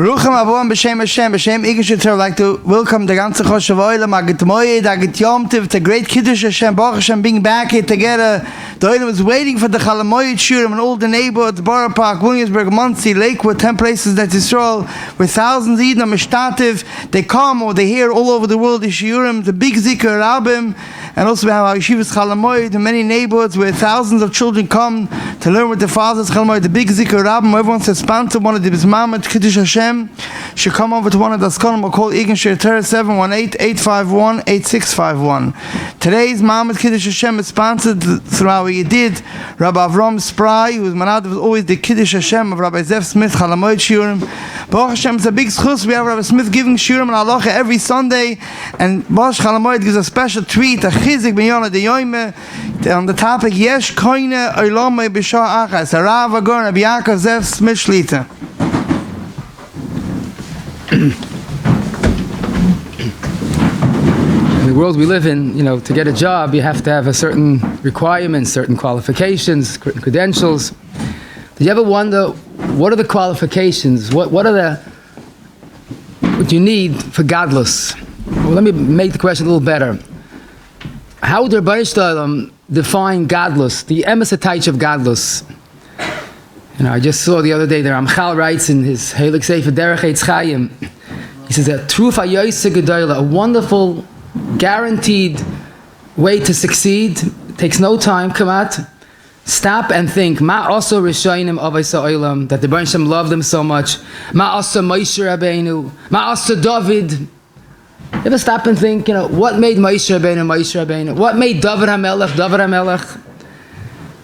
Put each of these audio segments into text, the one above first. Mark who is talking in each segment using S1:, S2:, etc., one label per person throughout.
S1: Baruchim Avon B'Shem Hashem, B'Shem Igesh. I'd like to welcome the ganze Choshev Oilem, Moed, Yom Tov, the great Kiddush Hashem, Baruch Hashem, being back here together. The Oilem was waiting for the Chalamoyed Shurim and all the neighborhoods, Borough Park, Williamsburg, Muncie, Lakewood, 10 places that Israel, with thousands of Eden Mishtativ. They come or they hear all over the world the Shurim, the big Zikr Rabbim, and also we have our Yeshivas Chalamoyed in many neighborhoods where thousands of children come to learn with the fathers Chalamoyed, the big Zikr Rabbim. Everyone says sponsor one of the Bismamad Kiddush Hashem. Should come over to one of the Skolim or call Egan Shir 718-851-8651. Today's Ma'amad Kiddush Hashem is sponsored through our Yedid, Rabbi Avram Spry, who was always the Kiddush Hashem of Rabbi Zev Smith, Chalamoyed Shurim. Baruch Hashem, it's a big schus. We have Rabbi Smith giving Shurim and Halacha every Sunday, and Baruch Chalamoyed gives a special treat, a chizik b'yona de yoime, on the topic Yesh Kona Olamo B'Shah Achas. Rav Agon, Rabbi Yakov Zev Smith Shlita.
S2: In the world we live in, to get a job, you have to have a certain requirements, certain qualifications, credentials. Did you ever wonder, what are the qualifications? What you need for godless? Well, let me make the question a little better. How would the Rebbeinu Shalom define godless, the emes hatayich of godless? I just saw the other day, the Ramchal writes in his Heilig Sefer Derech Eitz Chaim, he says that true fayoyse gedola, a wonderful, guaranteed way to succeed, takes no time, come out, stop and think, ma also rishonim avos ha'olam, that the Rebbeinu Shalom loved them so much, ma also Moshe Rabbeinu, ma also David. You ever stop and think, what made Moshe Rabbeinu? What made David HaMelech?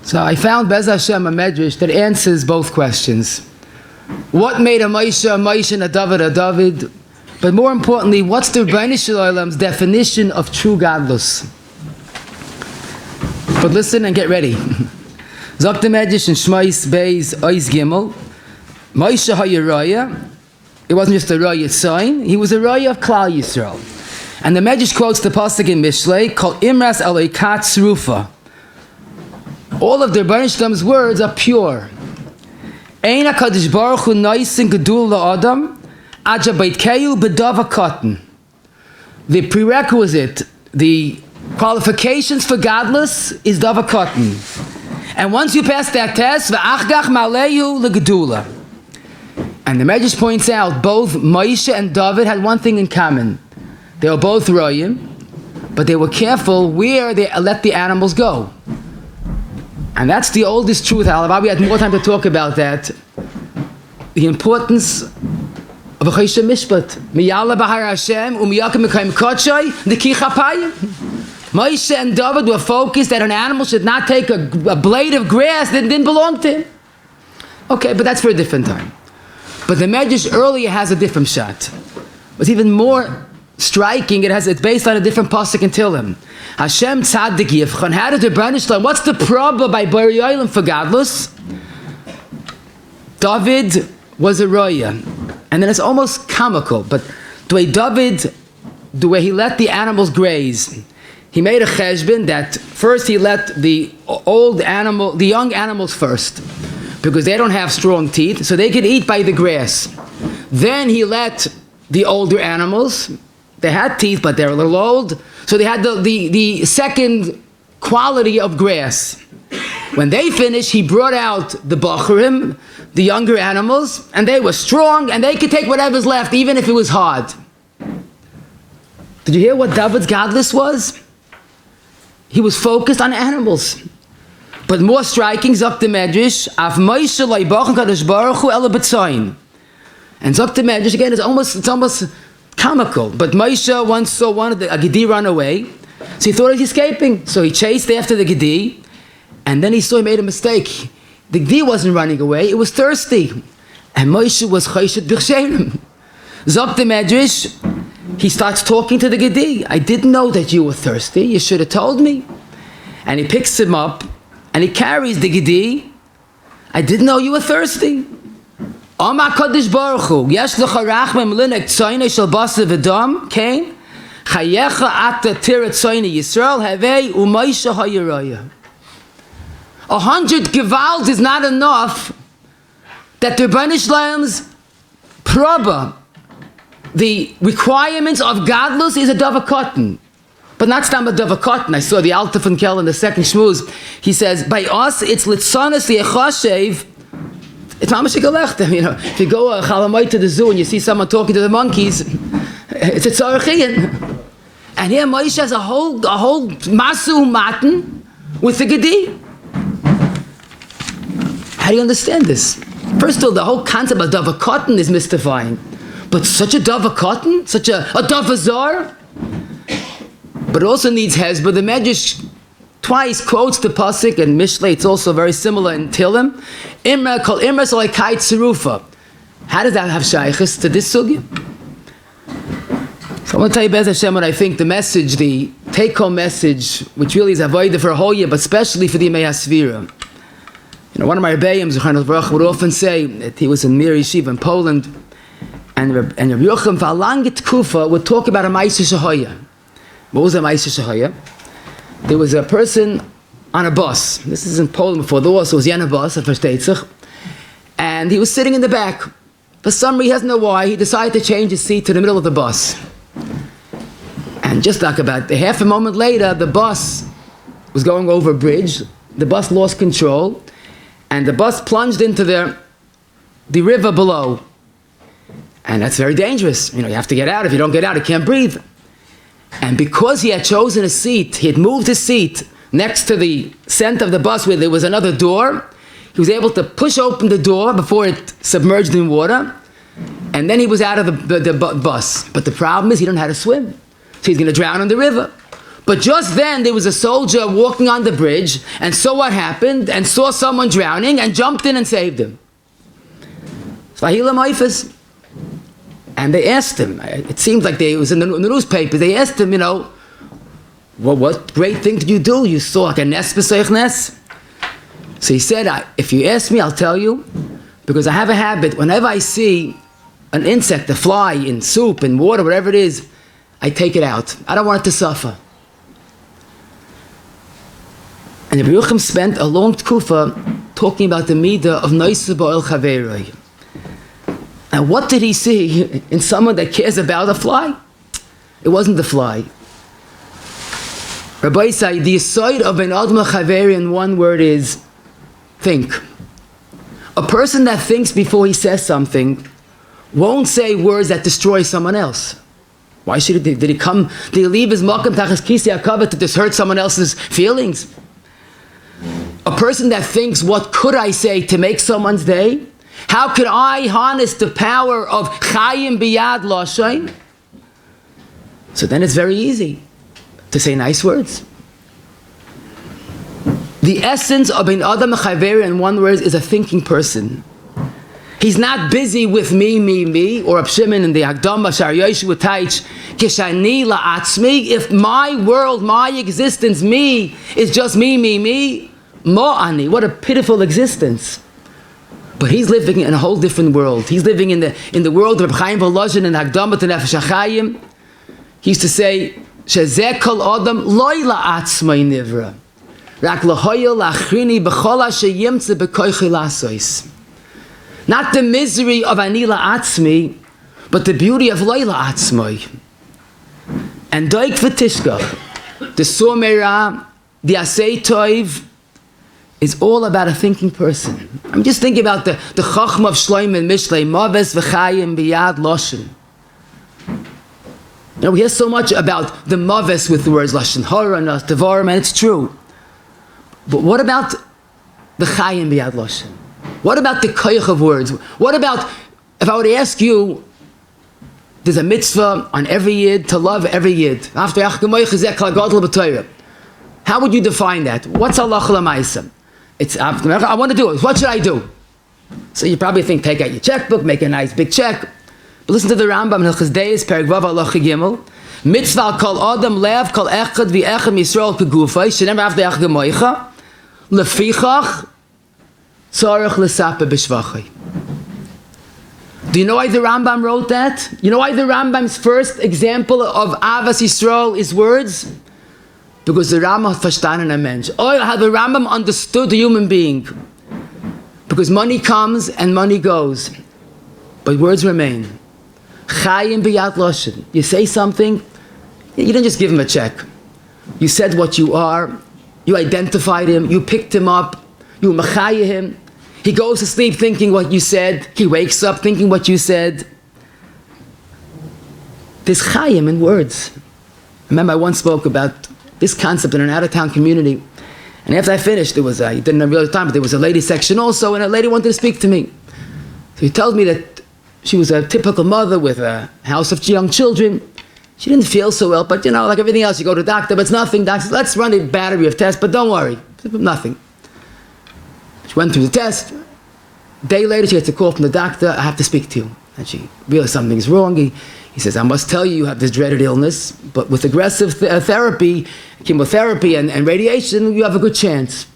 S2: So I found Bez Hashem a medrash that answers both questions. What made a Moshe and a David? But more importantly, what's the Rebbeinu Shalom's definition of true godless? But listen and get ready. Zok the medrash in Shmos Beis Ois Gimel. Moshe HaYeraya, it wasn't just a Raya sign, he was a Raya of Klal Yisrael. And the medrash quotes the pasuk in Mishlei, called Imras Elokat Tzrufa. All of the Rebbeinu Shalom's words are pure. Ein HaKadosh Baruch Hu Nosson Gedul LaAdam Ad Shebeitkeyu B'Davar Katan. The prerequisite, the qualifications for godless is Davar Katan. And once you pass that test, V'achgach Maleyu L'Gedula. And the Medrash points out, both Moshe and David had one thing in common. They were both royim, but they were careful where they let the animals go. And that's the oldest truth, Halav. We had more time to talk about that. The importance of a Choshe Mishpat. Miyala B'Har Hashem, U'miyakim Mekayim Kodshay, Niki Chapayim. Moshe and David were focused that an animal should not take a blade of grass that didn't belong to him. Okay, but that's for a different time. But the Medrash earlier has a different shot. It's even more striking. It's based on a different pasuk in Tehillim. Hashem tzaddik yivchan. How did the Rebbeinu Shalom? What's the problem by Borei Olam for godless? David was a roya, and then it's almost comical. But the way he let the animals graze, he made a cheshbon that first he let the young animals first, because they don't have strong teeth, so they could eat by the grass. Then he let the older animals. They had teeth, but they're a little old, so they had the second quality of grass. When they finished, he brought out the bachurim, the younger animals, and they were strong, and they could take whatever's left, even if it was hard. Did you hear what David's godless was? He was focused on animals. But more striking, Zok the Medrash, Av Moshe lo yibachon Kadosh Baruch Hu ela b'tzayin. And Zok the Medrash, again, it's almost comical, but Moshe once saw a Gedi run away, so he thought he was escaping. So he chased after the Gedi, and then he saw he made a mistake. The Gedi wasn't running away, it was thirsty. And Moshe was choshet b'chsherim. Zok the Medrash, he starts talking to the Gedi. I didn't know that you were thirsty, you should have told me. And he picks him up, and he carries the Gedi. I didn't know you were thirsty. Oma Kodesh Baruch Hu, yesh lecha rachmim linek tzoyne shel basar v'dam, kain, chayecha ata tirat tzoyne Yisrael, havei u'Moshe ha'yeraya. 100 gewalt is not enough that the Rebbeinu Shalom's Praba, the requirements of godless is a dava cotton. But not stam a dava cotton. I saw the Alta von Kell in the second shmuz. He says, by us, it's litzonos li'echashev. It's mamash gelechtem, you know. If you go to the zoo and you see someone talking to the monkeys, it's a tzarachiyan. And here Moshe has a whole masu matan with the gedi. How do you understand this? First of all, the whole concept of dava cotton is mystifying. But such a dava cotton? Such a dava zar? But it also needs hezbollah. The Medrash twice quotes the pasuk and Mishlei. It's also very similar in Tilim. Imra kol imra solaikai tzerufa. How does that have shaykhs to this sugya? So I want to tell you, Bez Hashem, what I think the message, the take-home message, which really is avoided for a whole year, but especially for the Yemei HaSvira. You know, one of my Rebbeim, Zechanel Baruch, would often say that he was in Mir Yeshiva in Poland, and Rabbi Yocham Valangit Kufa would talk about a Ma'aseh Shehoya. What was a Ma'aseh Shehoya? There was a person on a bus. This is in Poland before the war, so it was Yen a bus, at Versteht, and he was sitting in the back. For some reason, he doesn't know why, he decided to change his seat to the middle of the bus. And just like about half a moment later, the bus was going over a bridge. The bus lost control, and the bus plunged into the river below. And that's very dangerous. You know, you have to get out. If you don't get out, you can't breathe. And because he had chosen a seat, he had moved his seat next to the center of the bus where there was another door. He was able to push open the door before it submerged in water. And then he was out of the bus. But the problem is he didn't know how to swim. So he's going to drown in the river. But just then there was a soldier walking on the bridge and saw what happened and saw someone drowning and jumped in and saved him. And they asked him, it seems like it was in the newspaper, they asked him, you know, well, what great thing did you do? You saw like a nes b'seich nes? So he said, if you ask me, I'll tell you, because I have a habit, whenever I see an insect, a fly in soup, in water, whatever it is, I take it out. I don't want it to suffer. And Rabbi Yocham spent a long tkufa talking about the midah of noisu ba'ol chaveroi. And what did he see in someone that cares about a fly? It wasn't the fly. Rabbi said, the aside of an adma chaveri in one word is think. A person that thinks before he says something won't say words that destroy someone else. Why should he? Did he leave his makam tachas kisi hakavah to just hurt someone else's feelings? A person that thinks, what could I say to make someone's day? How could I harness the power of chayim biyad lashon? So then it's very easy to say nice words. The essence of an adam chaveri in one word is a thinking person. He's not busy with me, or Reb Shimon in the Hagdama, Shar Yoshu would teach, Kishani la'atzmi, if my world, my existence, me, is just me, mo'ani, what a pitiful existence. But he's living in a whole different world. He's living in the world of Reb Chaim Volozhin and Hagdama to Nefesh HaChaim. He used to say, Shezeh kol adam loy la'atzmai nivra, rak lahoyo la'achrini b'chol asher yimtze b'koichi lasois. Not the misery of Anila Atzmi, but the beauty of Laila Atzmai. And Doik V'tishkach, the Somera, the Asay Toiv, is all about a thinking person. I'm just thinking about the Chacham of Shloim and Mishlei, Maves V'chayim B'yad Loshen. You know, we hear so much about the Maves with the words Loshen Hora and Devarim, and it's true. But what about the Chayim B'yad Loshen? What about the koyach of words? What about, if I were to ask you, there's a mitzvah on every yid to love every yid. How would you define that? What's Allah l'maisa? It's I want to do it. What should I do? So you probably think, take out your checkbook, make a nice big check. But listen to the Rambam in Hilchos Deis, Perek Vav Halacha Gimel. Mitzvah kol adam lev kol echad v'echem Yisrael kegufay shenem av de'ach gemoicha lefichach. Do you know why the Rambam wrote that? You know why the Rambam's first example of Avas Yisrael is words? Because the Rambam verstanden a Mensch. Oh, how the Rambam understood the human being. Because money comes and money goes. but words remain. Chayim b'yad loshen. You say something, you didn't just give him a check. You said what you are, you identified him, you picked him up, you machaya him. He goes to sleep thinking what you said, he wakes up thinking what you said. There's chayim in words. Remember, I once spoke about this concept in an out-of-town community, and after I finished, there was he didn't have real time, but there was a lady section also, and a lady wanted to speak to me. So he tells me that she was a typical mother with a house of young children. She didn't feel so well, but like everything else, you go to the doctor, but it's nothing. Doctor says, let's run a battery of tests, but don't worry, nothing. She went through the test. A day later, she gets a call from the doctor, I have to speak to you. And she realized something's wrong. He says, I must tell you have this dreaded illness, but with aggressive therapy, chemotherapy and radiation, you have a good chance.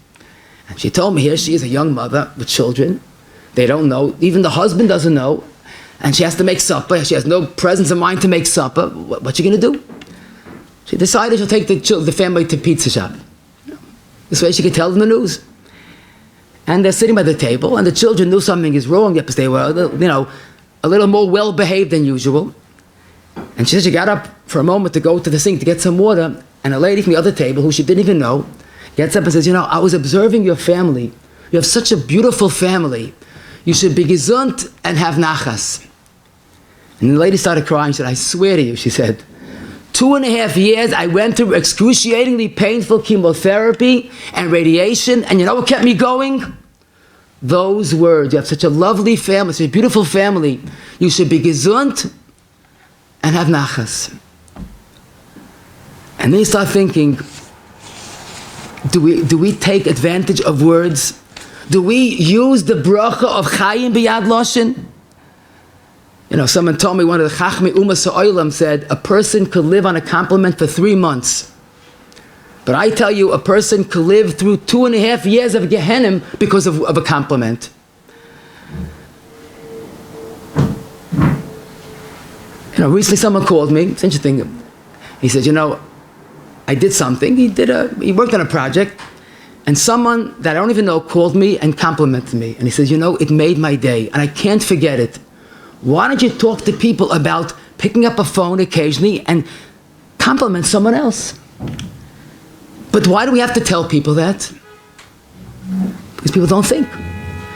S2: And she told me, here she is, a young mother with children. They don't know, even the husband doesn't know, and she has to make supper. She has no presence of mind to make supper. What's she going to do? She decided she'll take the family to pizza shop. This way she could tell them the news. And they're sitting by the table, and the children knew something is wrong because they were, a little more well-behaved than usual. And she said she got up for a moment to go to the sink to get some water, and a lady from the other table, who she didn't even know, gets up and says, I was observing your family. You have such a beautiful family. You should be gesund and have nachas. And the lady started crying. She said, I swear to you, she said, 2.5 years I went through excruciatingly painful chemotherapy and radiation, and you know what kept me going? Those words. You have such a lovely family, such a beautiful family. You should be gesund and have nachas. And then you start thinking, do we take advantage of words? Do we use the bracha of chayim b'yad loshen? Someone told me, one of the Chachmei Umas Ha'olam said, a person could live on a compliment for 3 months. But I tell you, a person could live through 2.5 years of Gehenna because of a compliment. Recently someone called me, it's interesting. He said, I did something. He worked on a project, and someone that I don't even know called me and complimented me. And he says, it made my day, and I can't forget it. Why don't you talk to people about picking up a phone occasionally and compliment someone else? But why do we have to tell people that? Because people don't think.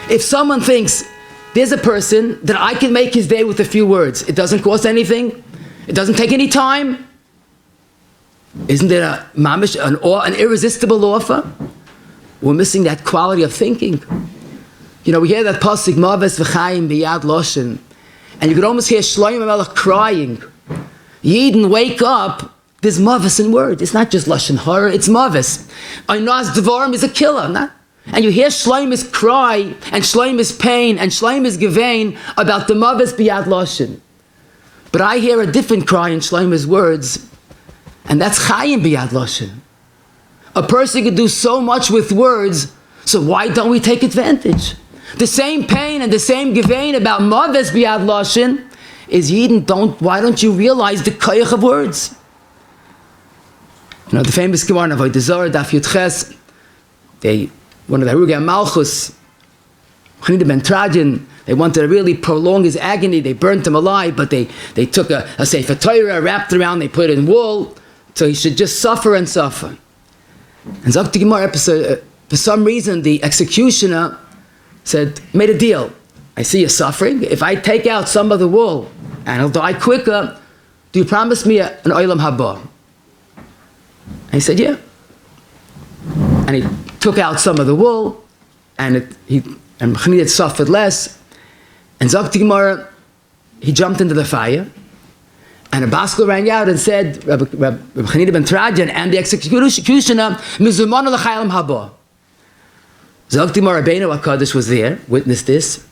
S2: If someone thinks, there's a person that I can make his day with a few words, it doesn't cost anything, it doesn't take any time, isn't there an irresistible offer? We're missing that quality of thinking. We hear that pasuk, Maves v'chaim b'yad loshen, and you could almost hear Shlomo Melech crying. Yidden, wake up. There's mavis in word. It's not just lashon hara. It's mavis. Einaz Devarim is a killer. And you hear Shlomo's cry and Shlomo's pain and Shlomo's gevein about the mavis b'yad lashon. But I hear a different cry in Shlomo's words, and that's chayim b'yad lashon. A person could do so much with words, so why don't we take advantage? The same pain and the same gevein about mavis b'yad lashon is Yidden. Why don't you realize the koyach of words? The famous Gemara of Avodah Zarah, Daf Yud Ches, one of the Harugei Malchus, Chanina ben Trajan, they wanted to really prolong his agony. They burnt him alive, but they took a Sefer Torah, wrapped around, they put it in wool, so he should just suffer and suffer. And Zok the Gemara, for some reason, the executioner made a deal. I see you suffering. If I take out some of the wool and he'll die quicker, do you promise me an olam haba? And he said, yeah. And he took out some of the wool, and Chanina suffered less. And Zok the Gemara, he jumped into the fire, and a baskel rang out and said, Rabbi Chanina ben Trajan and the executioner, Mizumanu l'chayim haba. Zok the Gemara, Rabbeinu HaKadosh was there, witnessed this,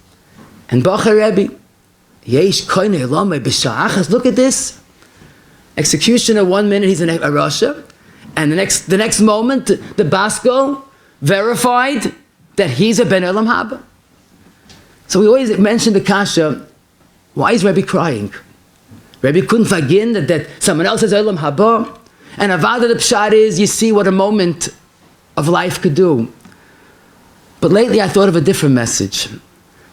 S2: and Bacha Rebbe, Yesh Kona Olmo B'Sha'achas, look at this. Executioner, 1 minute he's in a Russia, and the next moment the baskel verified that he's a ben Olam Haba. So we always mention the kasha, why is Rebbe crying? Rebbe couldn't forget that someone else has Olam Haba, and Avada the Pshat is, you see what a moment of life could do. But lately I thought of a different message.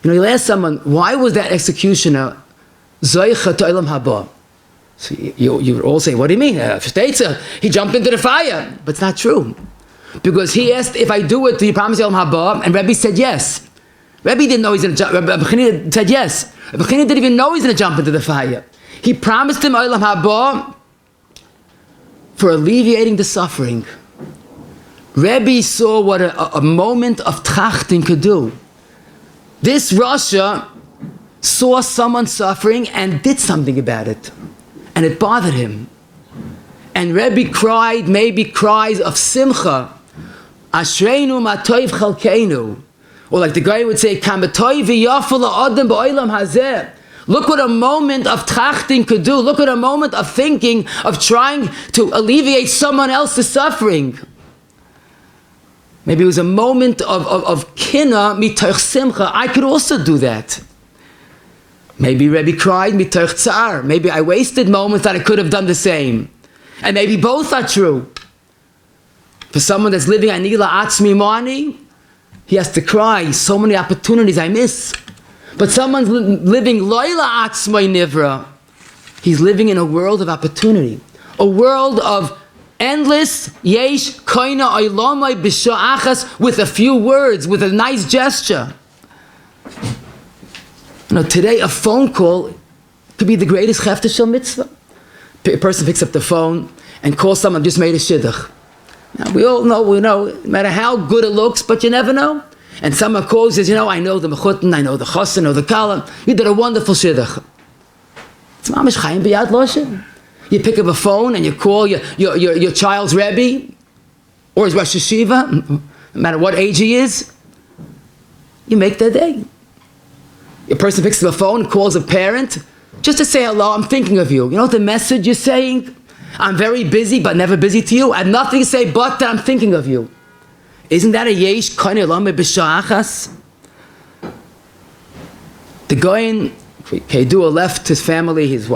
S2: You'll ask someone, why was that executioner Zoicha to Olam Haba? So you would all say, what do you mean? He jumped into the fire. But it's not true. Because he asked, if I do it, do you promise Olam Haba? And Rebbe said yes. Rebbe didn't know he's going to jump. Rabbi Chanina said yes. Rabbi Chanina didn't even know he's going to jump into the fire. He promised him Olam Haba for alleviating the suffering. Rebbe saw what a moment of trachting could do. This Rasha saw someone suffering and did something about it. And it bothered him. And Rebbe cried, maybe cries of simcha. Ashreinu matoiv chalkeinu. Or like the guy would say, Kamatoiv v'yaful ha'adam ba'olam hazeh. Look what a moment of trachting could do. Look what a moment of thinking, of trying to alleviate someone else's suffering. Maybe it was a moment of kina mitoch simcha. I could also do that. Maybe Rebbe cried mitoch tsar. Maybe I wasted moments that I could have done the same. And maybe both are true. For someone that's living anila atzmi mani, he has to cry. So many opportunities I miss. But someone's living loyla atzmai nivra. He's living in a world of opportunity. A world of endless yesh koina olamai b'sha'achas with a few words, with a nice gesture. Today a phone call could be the greatest chefta shel mitzvah. A person picks up the phone and calls someone just made a shidduch. Now we know, no matter how good it looks, but you never know. And someone calls and says, I know the mechutin, I know the chassan, I know the kala. You did a wonderful shidduch. It's mamish chayim b'yad loshen. You pick up a phone and you call your child's Rebbe or his Rosh Hashiva, no matter what age he is, you make their day. A person picks up a phone and calls a parent just to say hello, I'm thinking of you. You know what the message you're saying? I'm very busy, but never busy to you. I have nothing to say but that I'm thinking of you. Isn't that a yesh kone lame b'sha'achas? The Goyen Kedua left his family, his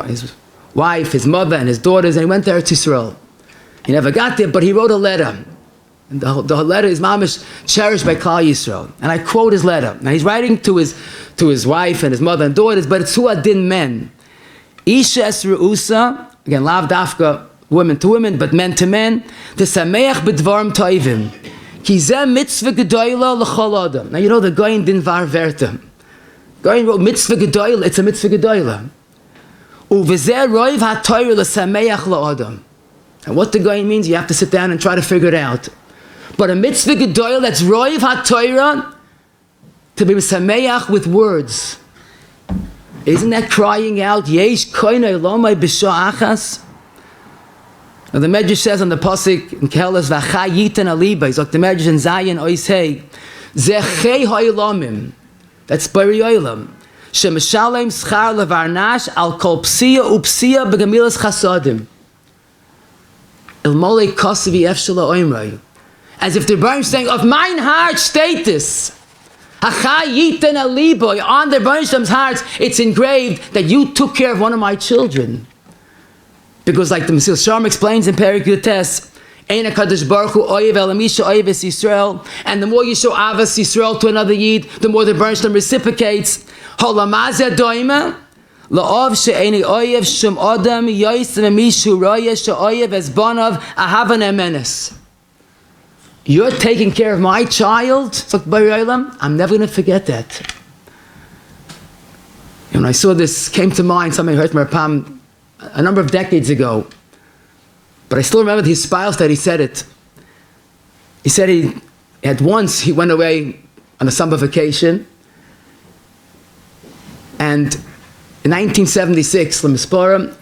S2: wife, his mother, and his daughters, and he went there to Israel. He never got there, but he wrote a letter. And the letter is mamish cherished by Klal Yisrael. And I quote his letter. Now he's writing to his wife and his mother and daughters, but it's hu adin men. Isha es ru'usa, again, lav dafka, women to women, but men to men. T'sameach b'dvarim toivim. Ki zeh mitzvah gedoyla l'chol adam. Now the Goyen didn't var verta. Goyen wrote mitzvah gedoyla, it's a mitzvah gedoyla. Uvezeh roiv ha-toyr l'sameach la'adam. And what the Goyen means, you have to sit down and try to figure it out. But a mitzvah gedoyla, that's roiv ha-toyr, to be sameach with words. Isn't that crying out, yesh koinei lomai b'sha'achas? Now the Medrash says on the pasuk in Kehelas v'cha yitan aliba. He's like the Medrash in Zion oisei zechei ha'olamim. That's bari olam. Shemishalem schar levarnash al kol psia upsia begamilas chasadim. Ilmolei kosavi efshala oimrei. As if the Rebbe is saying, of mine heart state this. Hacha yitan aliba. On the Rebbe's hearts, it's engraved that you took care of one of my children. Because like the Mesil Sharm explains in Perik Yutes, Ein HaKadosh Baruch Hu oyev elamisha oyev es Yisrael, and the more you show avas Yisrael to another Yid, the more the Rebbe reciprocates. Holamazeh doima, la'ov she'eni oyev shum adam yoysim mishu roya she'oyev es bonav ahavan emenes. You're taking care of my child, I'm never going to forget that. And when I saw this, came to mind, something I heard from Rapam a number of decades ago, but I still remember his spouse that he said it. He said he went away on a summer vacation, and in 1976,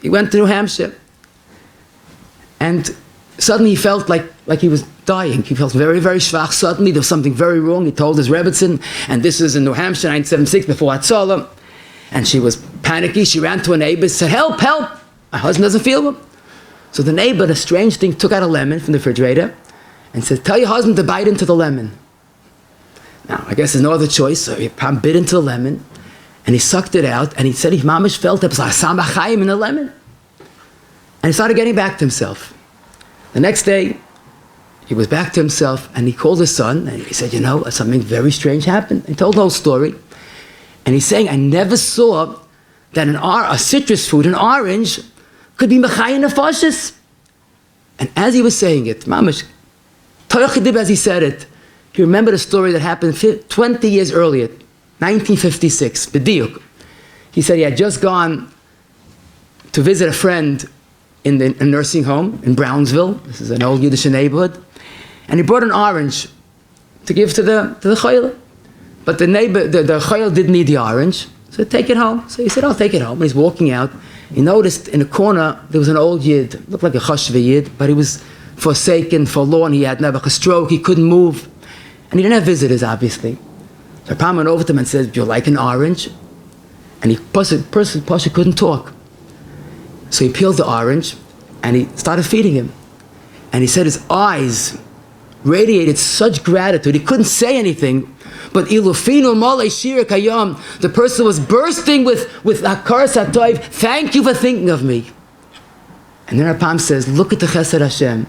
S2: he went to New Hampshire, and suddenly he felt like he was dying. He felt very, very schwach. Suddenly there was something very wrong. He told his Rebbetzin, and this is in New Hampshire, 1976, before Hatzalah, and she was panicky. She ran to a neighbor, said, help, help. My husband doesn't feel well. So the neighbor, a strange thing, took out a lemon from the refrigerator and said, tell your husband to bite into the lemon. Now, I guess there's no other choice, so he bit into the lemon, and he sucked it out, and he said he mamish felt it was like Sam B'chaim in the lemon. And he started getting back to himself. The next day, he was back to himself, and he called his son, and he said, something very strange happened. He told the whole story. And he's saying, I never saw that a citrus fruit, an orange, could be mechayim nefashis. And as he was saying it, mamash, toyachidib as he said it, he remembered a story that happened 20 years earlier, 1956, b'diuk. He said he had just gone to visit a friend in a nursing home in Brownsville. This is an old Yiddish neighborhood. And he brought an orange to give to the chayil. But the chayil didn't need the orange, so take it home. So he said, I'll take it home. And he's walking out. He noticed in a corner there was an old Yid, looked like a chashva Yid, but he was forsaken, forlorn. He had never a stroke, he couldn't move. And he didn't have visitors, obviously. So Pam went over to him and said, do you like an orange? And he Pasha couldn't talk. So he peeled the orange and he started feeding him. And he said his eyes radiated such gratitude. He couldn't say anything. But ilufinu malei shir kayam, the person was bursting with hakaras hatoiv. Thank you for thinking of me. And then Rapam says, look at the chesed Hashem.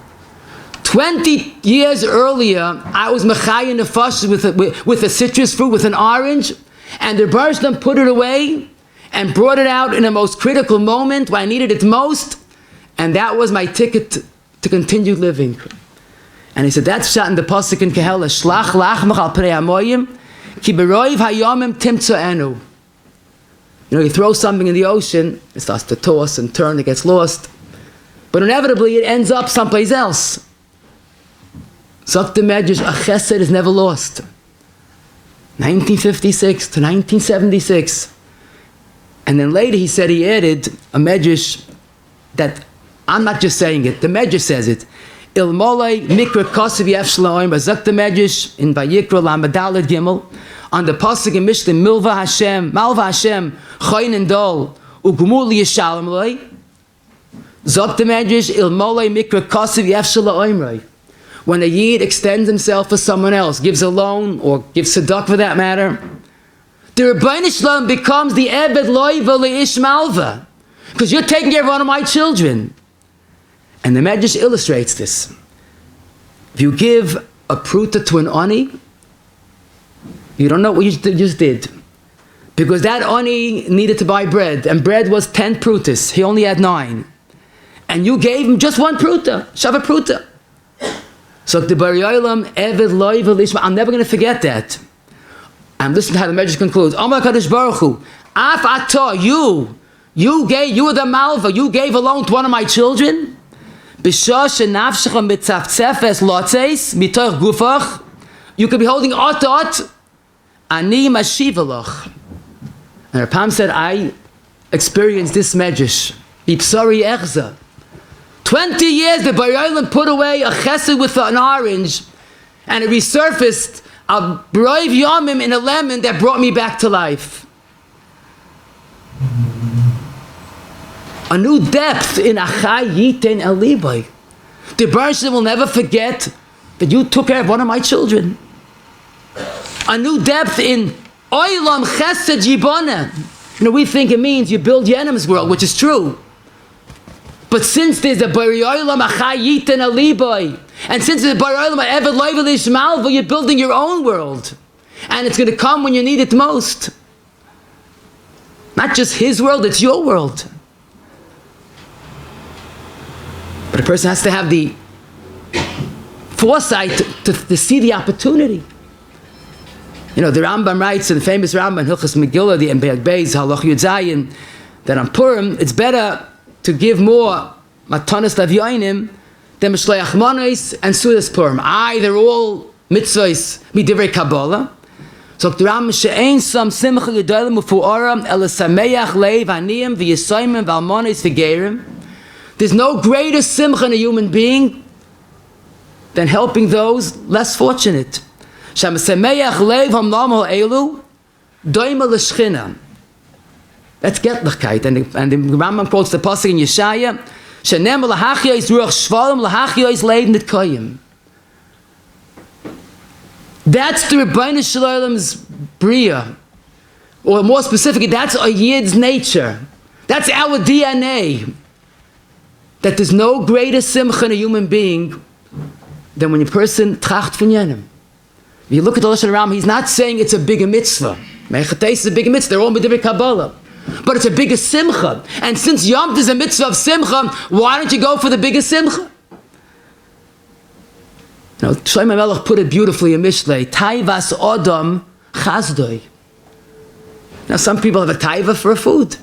S2: 20 years earlier, I was mechayim nefashos with a citrus fruit, with an orange, and the Baruch Shalom put it away and brought it out in the most critical moment when I needed it most, and that was my ticket to continue living. And he said, that's shot in the pasuk in Kehela, Shlach lachmach al pnei hamoyim, ki beroiv hayomim timtzoenu. You know, you throw something in the ocean, it starts to toss and turn, it gets lost. But inevitably, it ends up someplace else. Zok the Medrash, a chesed is never lost. 1956 to 1976. And then later he said he added a Medrash that, I'm not just saying it, the Medrash says it. Ilmolei mikra kosev yef shloim, Zok the Medrash in Vayikra Lamadalad Gimel, on the pasuk in Mishnah, Malva Hashem, Choyn and Dol, Ugumul Yishalom Loi, Zok the Medrash, Ilmolei mikra kosev yef shloim. When a Yid extends himself for someone else, gives a loan, or gives tzedakah for that matter, the Rebbeinu Shalom becomes the Ebed Loiva Leish Malva, because you're taking care of one of my children. And the Medrash illustrates this. If you give a pruta to an ani, you don't know what you just did. Because that ani needed to buy bread, and bread was 10 prutas. He only had 9. And you gave him just 1 pruta, shava pruta. So the Bari Olam, Eved Loiva Lishma, I'm never going to forget that. And listen to how the Medrash concludes. Amar Kadosh Baruch Hu, Af Atah, you were the Malva, you gave a loan to one of my children. B'shah shenafshecha mitzaftzefes lotzeis mitoch gufach. You could be holding otot. Ani mashivalach. And Rapam said, I experienced this Medrash. Ipsari echza. 20 years the Bari Olam put away a chesed with an orange, and it resurfaced a brave yomim in a lemon that brought me back to life. A new depth in achai yiten elibai. The Baruch Shalom will never forget that you took care of one of my children. A new depth in oilam chesed yibana. You know, we think it means you build Yenim's world, which is true. But since there's a Bari Olam achai yiten elibai, and since there's a Bari Olam eved loiva lish malva, you're building your own world, and it's going to come when you need it most. Not just his world, it's your world. But a person has to have the foresight to see the opportunity. You know, the Rambam writes in the famous Rambam, Hilchas Megillah, the Embeig Beis, Halach Yud Zayin, that on Purim, it's better to give more Matanas Lavyoinim than Mishleach Monos and Sudas Purim. They're all mitzvahs, midivrei Kabbalah. So the Rambam, she'ein sam simcha gedolim ufu'oram el sameach leiv aniyim v'yisoymim v'almonos v'gerim. There's no greater simcha in a human being than helping those less fortunate. Sham sameach leiv hamlam ha'elu doima l'shchina. That's Getlichkeit. And the Rambam quotes the pasuk in Yeshaya, shenem l'hachya is ruach shvalim l'hachya is leiv nitkoyim. That's the Rebbeinu Shalom's bria. Or more specifically, that's a Yid's nature. That's our DNA. That there's no greater simcha in a human being than when a person tracht von jenem. If you look at the Lashon Rambam, he's not saying it's a bigger mitzvah. Mechates is a big mitzvah. They're all Medivir Kabbalah. But it's a bigger simcha. And since Yom Tov is a mitzvah of simcha, why don't you go for the biggest simcha? Now, Shlomo Melech put it beautifully in Mishlei. Taivas Odom Chazdoi. Now, some people have a taiva for a food.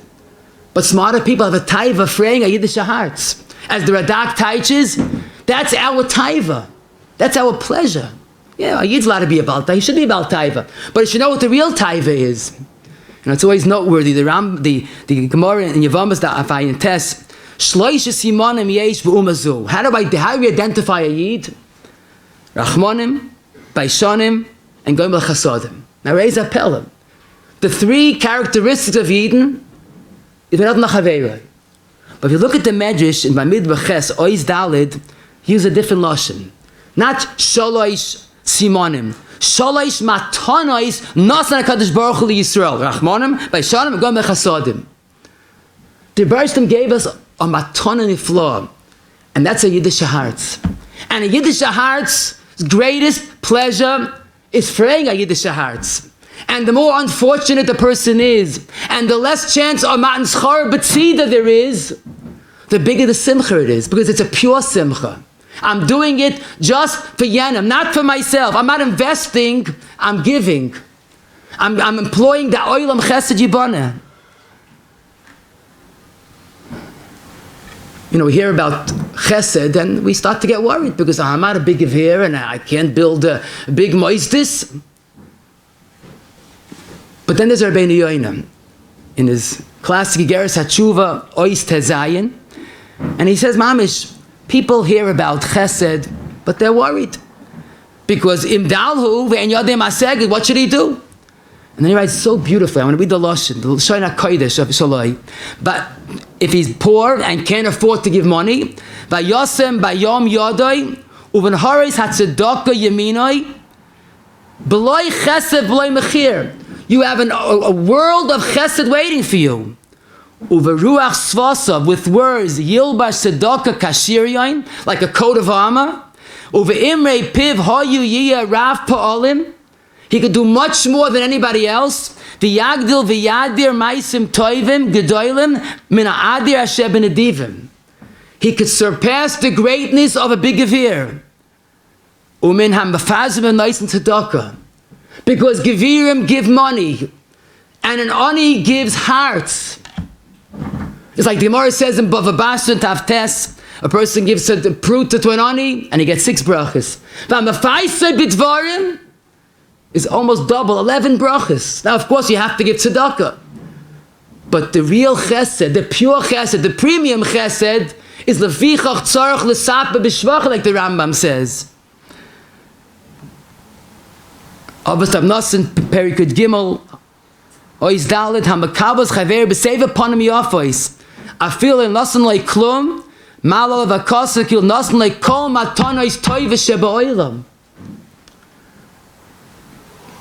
S2: But smarter people have a taiva freeing a Yiddish hearts. As the Radak teaches, that's our taiva. That's our pleasure. Yeah, a Yid's allowed to be a Baal Taiva. He should be a Baal Taiva. But you should know what the real taiva is. And it's always noteworthy. The Gemara in Yevamos that I in Tess, Shloisha Simonim Yesh B'Umazu. How do we identify a Yid? Rachmonim, Baishonim, and Goyim Chasodim. Now raise a Pelham. The three characteristics of Yidden is not Nachaveirah. But if you look at the Medrash in Bamid B'Ches, Oiz Dalid, he uses a different lashon. Not Sholoish Simonim. Sholoish Matonois Nasan HaKadosh Baruch Hu Yisrael. Rachmonim, Baishonim, and Goyim Chasodim. The Bereshit gave us a Matona Nifla, and that's a Yiddish hearts. And a Yiddish hearts' greatest pleasure is freeing a Yiddish hearts. And the more unfortunate the person is, and the less chance of matan schar b'tzida there is, the bigger the simcha it is, because it's a pure simcha. I'm doing it just for Yenim, not for myself. I'm not investing, I'm giving. I'm employing the oilam chesed yibana. You know, we hear about chesed and we start to get worried because I'm not a big gevir and I can't build a big moistis. But then there's Rabbeinu Yoina in his classic Geras HaTshuva, Ois Tezayin, and he says, Mamish, people hear about chesed, but they're worried. Because imdalhu ve'en yodem aseged, what should he do? And then he writes so beautifully, I want to read the Lashon, the Lashon HaKodesh of Shaloi. But if he's poor and can't afford to give money, vayosem bayom yodoi, uven haris hatzedaka yeminoi, b'loi chesed b'loi mechir. You have a world of chesed waiting for you. Uveruach svasav, with words, yilbash tzedaka kashiryain, like a coat of armor. Uveimrei piv hayu yiyah rav pa'olim. He could do much more than anybody else. V'yagdil v'yadir maisim toivim gedolim min ha'adir asher b'nedivim. He could surpass the greatness of a big gevir. Umin ha'mafazim v'noisen tzedakah. Because gevirim give money, and an ani gives hearts. It's like the Gemara says in Bava Basra Tavtes, a person gives a pruta to an ani, and he gets 6 brachas. V'amafaisa b'dvarim is almost double, 11 brachas. Now, of course, you have to give tzedakah. But the real chesed, the pure chesed, the premium chesed, is lefichach tzarech l'sapa b'shvach, like the Rambam says. Avos Tabnasin Perikud Gimel Ois Dalet Hamakabos Chaver B'Seva Panim Yafois Afil in Nasan like Klum Malal Vakosakil Nasan like Kol Matonois Toiva Sheba Oilam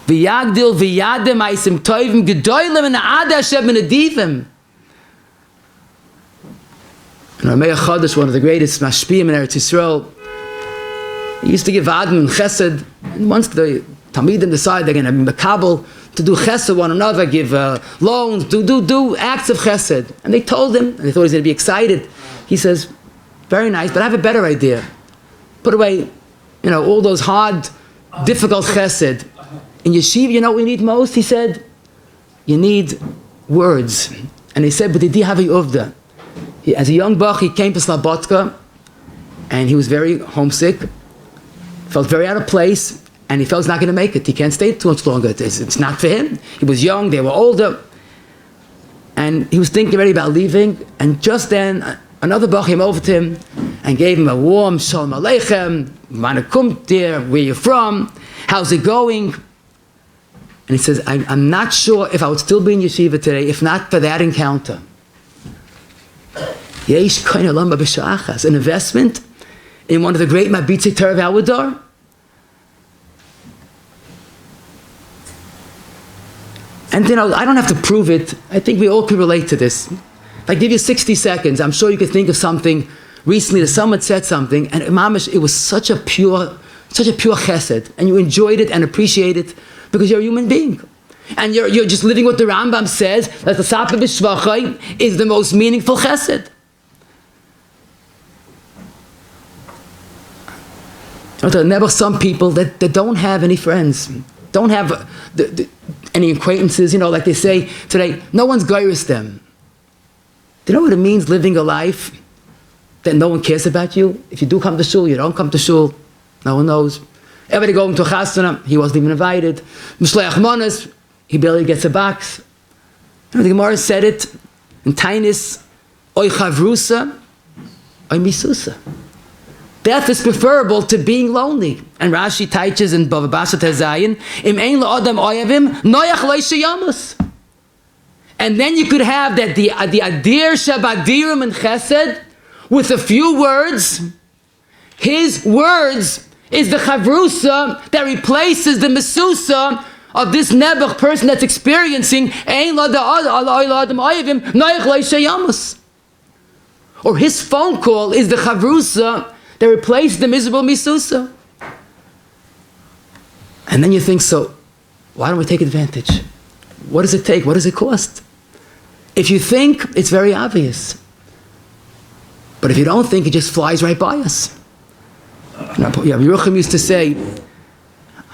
S2: V'Yagdil V'Yadem Aisim Toivim Gedoilim and Ada Sheba Nedivim. And Rameh Chodesh, one of the greatest mashpiyim in Eretz Yisrael, he used to give Adam Chesed, and once the Talmidim decide they're going to be makabel to do chesed one another, give loans, do acts of chesed. And they told him, and they thought he was going to be excited. He says, very nice, but I have a better idea. Put away, all those hard, difficult chesed. In yeshiva, you know what we need most? He said, you need words. And he said, but did he have a uvda? As a young bach, he came to Slobodka, and he was very homesick, felt very out of place, and he felt he's not going to make it. He can't stay too much longer. It's not for him. He was young, they were older. And he was thinking already about leaving. And just then, another bach came over to him and gave him a warm Shalom Aleichem, Manakum there, where you're from, how's it going? And he says, I'm not sure if I would still be in yeshiva today, if not for that encounter. Yesh Koine Lama B'Sha'achas, an investment in one of the great Mabitzi Terav Awadar. And I don't have to prove it. I think we all can relate to this. If I give you 60 seconds, I'm sure you could think of something recently that someone said something, and mamish, it was such a pure chesed, and you enjoyed it and appreciated it because you're a human being. and you're just living what the Rambam says, that the Sapa B'Shvachai is the most meaningful chesed. There are some people that don't have any friends, don't have any acquaintances, like they say today, no one's goyrus them. Do you know what it means living a life that no one cares about you? If you do come to shul, you don't come to shul, no one knows. Everybody going to a chasana, he wasn't even invited. Mishleach Monas, he barely gets a box. The Gemara said it in Tainis, Oy Chavrusa, Oy Misusa. Death is preferable to being lonely. And Rashi teaches in Bava Basra Tezayin, Im ein la'adam oyavim, noyach lo shayamus. And then you could have that the adir shabadirim and chesed with a few words. His words is the chavrusa that replaces the mesusa of this nebuch person that's experiencing ein la'adam oyavim, noyach lo shayamus. Or his phone call is the chavrusa that replaced the miserable misusa. And then you think, so why don't we take advantage? What does it take? What does it cost? If you think, it's very obvious. But if you don't think, it just flies right by us. Yerucham used to say,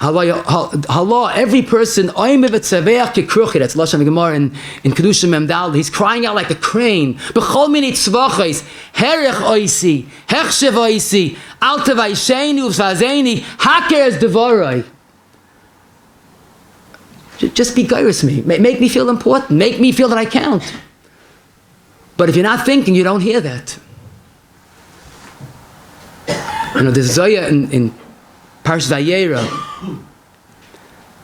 S2: Allah, every person, that's Lashon Gemara in Kedushim Memdal, he's crying out like a crane. B'chol mini tzvachos, herech oisi, hechshev oisi, al tevaysheni uvzazeni, haker es devoroi. Just be goyrus me. Make me feel important. Make me feel that I count. But if you're not thinking, you don't hear that. There's Zoya in Parsh Vayera.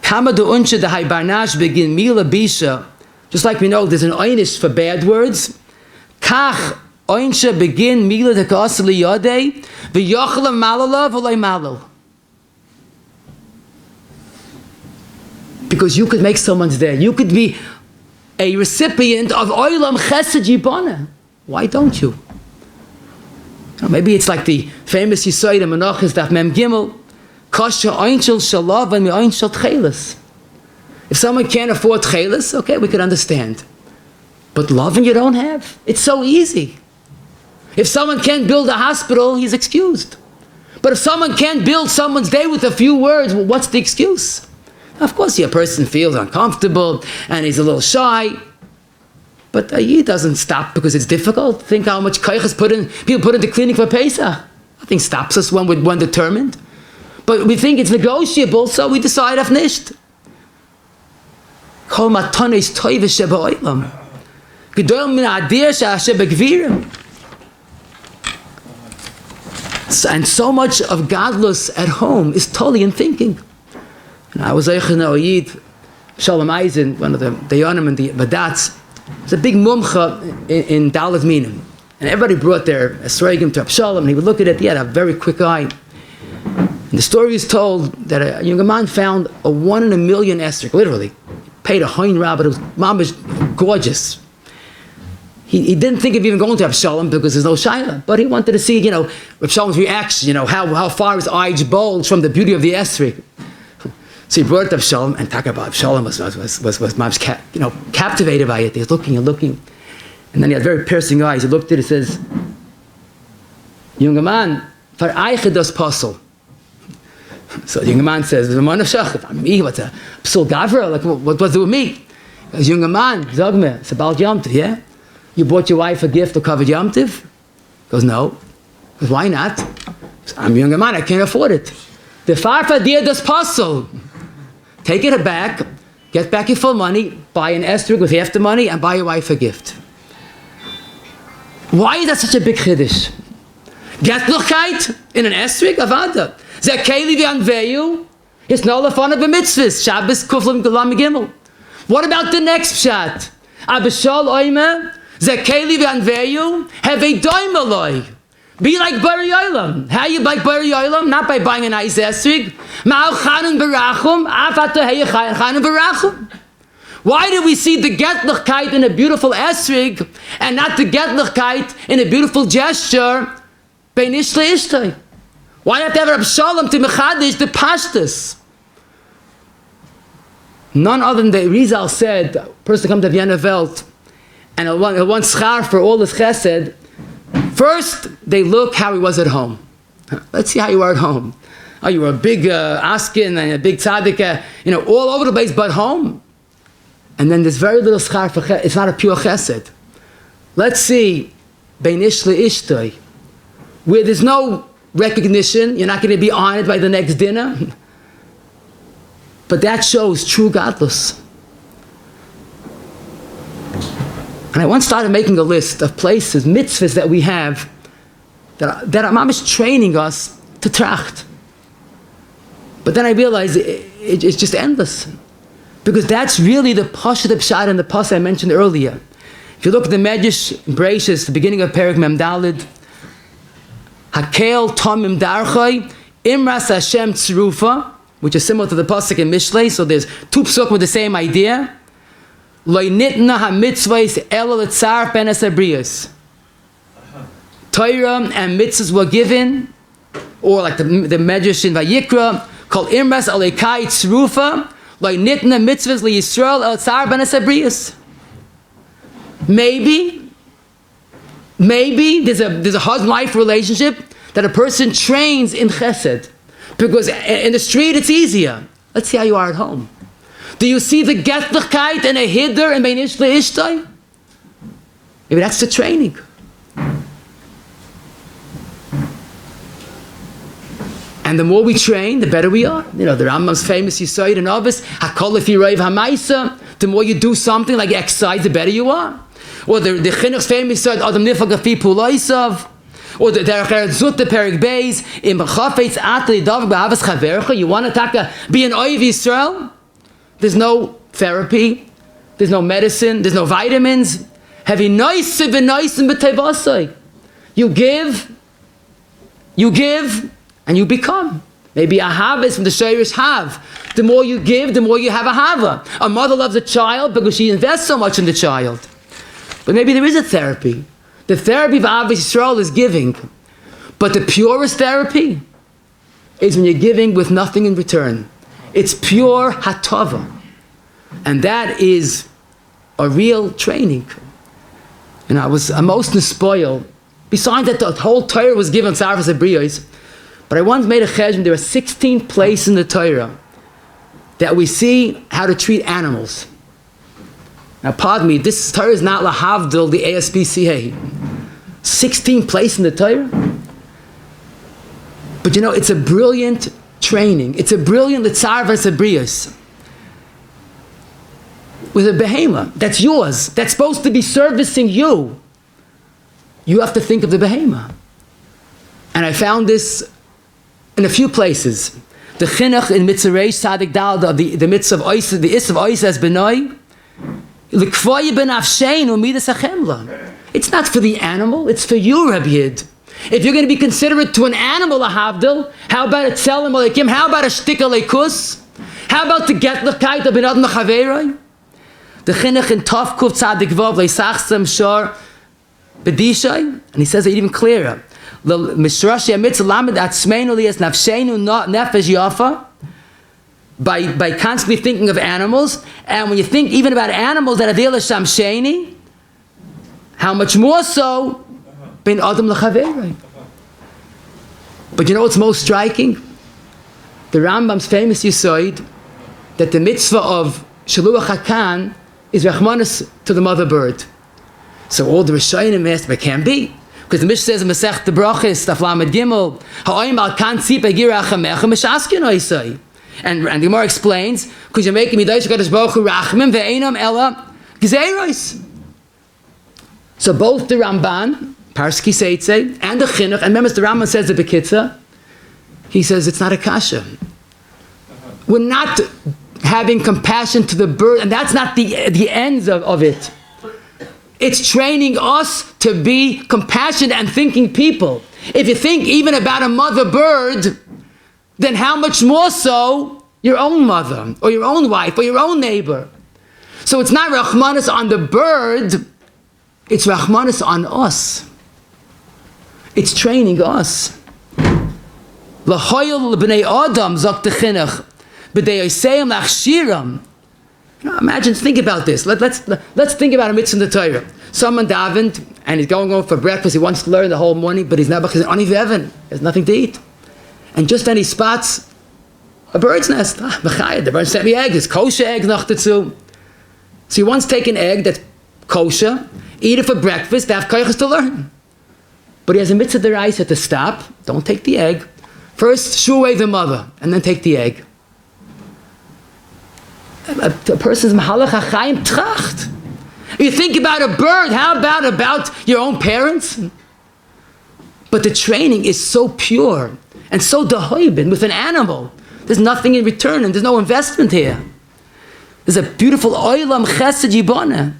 S2: Kama de unshe de haybarnash begin mila bisha. Just like we know, there's an einish for bad words. Kach unshe begin mila de kasli yodei v'yochla malala v'lay malal. Because you could make someone's day. You could be a recipient of oilam chesed yibana. Why don't you? Maybe it's like the famous Yisrael Menachos Daf Mem Gimel. If someone can't afford tchelis, okay, we could understand. But loving you don't have, it's so easy. If someone can't build a hospital, he's excused. But if someone can't build someone's day with a few words, well, what's the excuse? Of course, a person feels uncomfortable and he's a little shy. But he doesn't stop because it's difficult. Think how much kaiches people put into cleaning for Pesach. Nothing stops us when we're determined. But we think it's negotiable, so we decide auf nicht. Kol matanis toive sheba'olam. Gedol min adir she'asher begvirim. And so much of godless at home is totally in thinking. And I was Eichen Oyid, Shalom Eisen, one of the Dayanim and the Badats. It was a big mumcha in Dalet Minim. And everybody brought their esrogim to Abshalom, and he would look at it, he had a very quick eye. And the story is told that a young man found a 1 in a million esrog, literally. Paid a hein rabbit, it was mamish gorgeous. He didn't think of even going to Abshalom because there's no shaila, but he wanted to see, Abshalom's reaction, how far his eyes bulged from the beauty of the esrog. So he brought it to Abshalom, and talk about Abshalom was captivated by it. He was looking and looking. And then he had very piercing eyes. He looked at it and says, Junger man, for eiche das Puzzle. So the younger man says, me, what's a psul gavra? Like, what does it with me? He goes, Junger man, sag mir, it's about Yom Tov, yeah? You bought your wife a gift to cover Yom Tov? He goes, no. He goes, why not? He goes, I'm a younger man, I can't afford it. The farfa dir das Puzzle. Take it back, get back your full money, buy an esrog with half the money, and buy your wife a gift. Why is that such a big chiddush? Getlichkeit in an esrog? Avada. Zekeli v'anveyu. It's no lefana b'mitzvahs. Shabbos kuflam galam gimel. What about the next pshat? Abishal oime. Zekeli v'anveyu. Have a doim aloi. Be like Bari Yolam. How you like Bari Yolam? Not by buying a nice esrog. Ma'al chanun barachum. Afata heya chanun barachum. Why do we see the getlichkeit in a beautiful esrog and not the getlichkeit in a beautiful gesture? Bein ish le'ishtay. Why have to have Rab Shalom to mechadish the pashtus? None other than the Rizal said, a person comes to Vienna Welt and he'll want schar for all his chesed. First, they look how he was at home. Let's see how you are at home. Oh, you were a big askin and a big tzaddik, all over the place, but home. And then there's very little schar for chesed. It's not a pure chesed. Let's see, bein ish le'ishtoi, where there's no recognition, you're not going to be honored by the next dinner. But that shows true godless. And I once started making a list of places, mitzvahs that we have, that Imam is training us to tracht. But then I realized it's just endless. Because that's really the pasha, the pshat, and the pasha I mentioned earlier. If you look at the Medrash Breishis, the beginning of Perek Mem Daled, Hakel Tomim Darchai, Imras Hashem Tzrufa, which is similar to the pasuk in Mishlei, so there's two psukim with the same idea. Lo nitna ha-mitzvahs ela l'tzar ben es-abriyos. Torah and mitzvahs were given, or like the Medrash in Vayikra, called Imras Alekai Tzrufa, lo nitna mitzvahs li-Yisrael el tzar ben es-abriyos. Maybe there's a husband-wife relationship that a person trains in chesed. Because in the street it's easier. Let's see how you are at home. Do you see the getlichkeit and a hidder and bein ish le'ishtoi? Maybe that's the training. And the more we train, the better we are. The Rambam's famous Yisayid and Ovis, Hakol if Yiroiv HaMaisa, the more you do something like exercise, the better you are. Or the Chinuch's famous Yisayid, Adam Nifag Afi Pulaisav. Or the Derech Eretz Zut, the Perek Beis, in B'chafetz Atli Dav B'Havas Chavercha, you want to be an Oiv Yisrael? There's no therapy, there's no medicine, there's no vitamins. Heavy nice v'noisim b'tevasai. You give, and you become. Maybe a hava is from the Shayrish Hav. The more you give, the more you have a hava. A mother loves a child because she invests so much in the child. But maybe there is a therapy. The therapy of Avos Yisrael is giving. But the purest therapy is when you're giving with nothing in return. It's pure hatava. And that is a real training. I was most spoiled. Besides that, the whole Torah was given Tzarvas Abriyos. But I once made a cheshbon. There are 16 places in the Torah that we see how to treat animals. Now, pardon me, this Torah is not lahavdil, the ASPCA. 16 places in the Torah. But it's a brilliant training. It's a brilliant Tzarvas Abriyos. With a behemoth that's yours, that's supposed to be servicing you. You have to think of the behemoth. And I found this in a few places. The chinuch in Mitzvah Reish Tzadik Dal, the mitzvah of Ois, the is of Ois as Benoi, it's not for the animal, it's for you, Rabbi Yid. If you're going to be considerate to an animal, a havdil, how about a tzelem alekim? How about a shtik alekus? How about the getlechkeit of ben adam chaveroi? The chinuch in Tov Kuf Tzadik Vav leisachsem shor bedishay, and he says it even clearer. The mishrashi mitzvah lamed atzmeinu lias nafshenu nefesh yafa. By constantly thinking of animals, and when you think even about animals that are there l'sham sheni, how much more so ben adam l'chaveroi. But what's most striking? The Rambam's famous Yisoid that the mitzvah of Shaluach HaKan is Rachmanis to the mother bird. So all the Rishonim asked, but it can't be. Because the Mishnah says in Masech the Brachis, Taf Lamed Gimel, Ha'oim al kan tzip egir achamecha mishaskin oisai. And the Gemara explains, because you're making Midash HaKadosh Baruch Hu Rachmim ve'einam ela gzeiros. So both the Ramban, Parski Seitze, and the Chinuch, and remember the Rambam says the Bekitza, he says it's not a kasha. We're not having compassion to the bird, and that's not the ends of it. It's training us to be compassionate and thinking people. If you think even about a mother bird, then how much more so your own mother, or your own wife, or your own neighbor. So it's not Rachmanis on the bird, it's Rachmanis on us. It's training us. L'hoyel l'bnei Adam, zok the chinuch, b'dei yoseim l'achshiram, Imagine, think about this. Let's think about a mitzvah in the Torah. Someone davened, and he's going over for breakfast. He wants to learn the whole morning, but he's not because he's heaven. There's nothing to eat. And just then he spots a bird's nest. The bird sent me egg. It's kosher egg, noch dazu. So he wants to take an egg that's kosher, eat it for breakfast, to have koiches to learn. But he has a mitzvah deraisa to stop. Don't take the egg. First, shoo away the mother, and then take the egg. A person's mahalach hachayim tracht. You think about a bird. How about your own parents? But the training is so pure and so dahoibin with an animal. There's nothing in return, and there's no investment here. There's a beautiful oilam chesed yibana.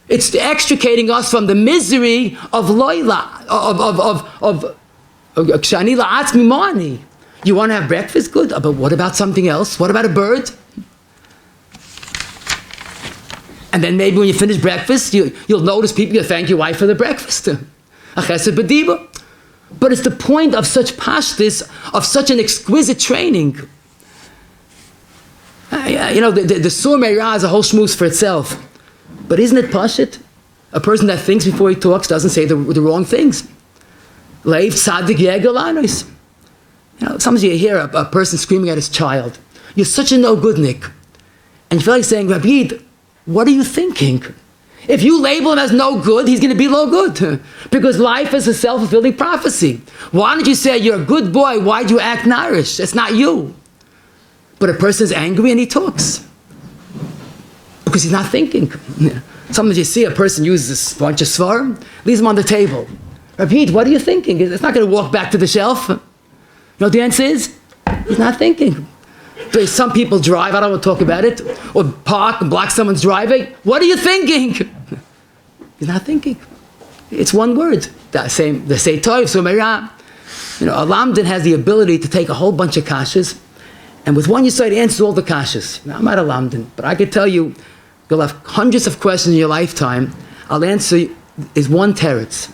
S2: It's extricating us from the misery of loyla, of kshani la'atzmi mani. You want to have breakfast? Good. But what about something else? What about a bird? And then maybe when you finish breakfast, you'll notice people, you'll thank your wife for the breakfast. A chesed b'diba. But it's the point of such pashtus, of such an exquisite training. The Sur Meirah is a whole shmooze for itself. But isn't it pashut? A person that thinks before he talks doesn't say the wrong things. Leiv tzadik yegalanos. Sometimes you hear a person screaming at his child. You're such a no-goodnik. And you feel like saying, Rabbi, what are you thinking? If you label him as no good, he's going to be no good. Because life is a self-fulfilling prophecy. Why don't you say, you're a good boy, why do you act narish? It's not you. But a person's angry and he talks. Because he's not thinking. Sometimes you see a person uses a bunch of svarim, leaves them on the table. Rabbi, what are you thinking? It's not going to walk back to the shelf. You know what the answer is? He's not thinking. Some people drive, I don't want to talk about it, or park and block someone's driveway. What are you thinking? You're not thinking. It's one word. The say toiv, so meirah. A lamdan has the ability to take a whole bunch of kashas, and with one yesod, he answers all the kashas. Now, I'm not a lamdan, but I could tell you, you'll have hundreds of questions in your lifetime. I'll answer is one teretz.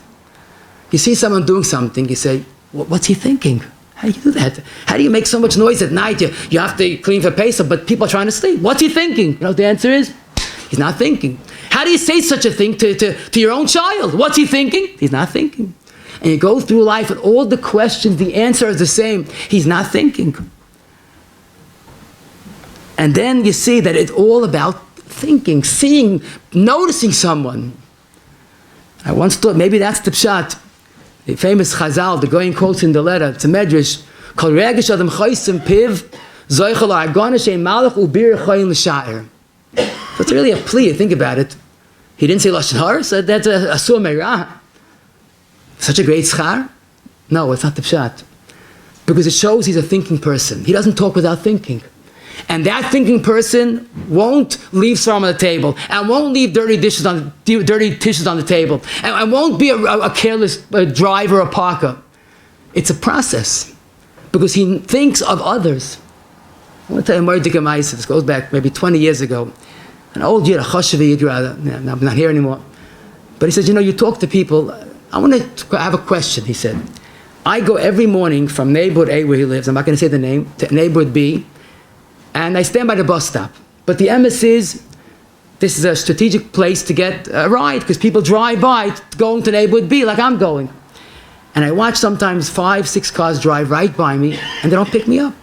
S2: You see someone doing something, you say, what's he thinking? How do you do that? How do you make so much noise at night? You have to clean for Pesach, but people are trying to sleep. What's he thinking? You know what the answer is? He's not thinking. How do you say such a thing to your own child? What's he thinking? He's not thinking. And you go through life and all the questions, the answer is the same. He's not thinking. And then you see that it's all about thinking, seeing, noticing someone. I once thought maybe that's the pshat. The famous Chazal, the Goyen quotes in the letter, it's a medrash, Kol regesh adam choysim piv, zoichel argona shein malach ubir choyin l'sha'ir. So it's really a plea, think about it. He didn't say Lashon Hara, so that's a Sur Meirah. Such a great schar? No, it's not the pshat. Because it shows he's a thinking person. He doesn't talk without thinking. And that thinking person won't leave svarim on the table, and won't leave dirty tissues on the table, and won't be a careless driver or parker. It's a process, because he thinks of others. I want to tell you a Mordecai. This goes back maybe 20 years ago. An old Yid, a Choshev Yid, I'm not here anymore. But he says, you talk to people. I want to have a question, he said. I go every morning from neighborhood A, where he lives, I'm not going to say the name, to neighborhood B, and I stand by the bus stop. But the emes is, this is a strategic place to get a ride, because people drive by going to neighborhood B like I'm going. And I watch sometimes 5-6 cars drive right by me, and they don't pick me up.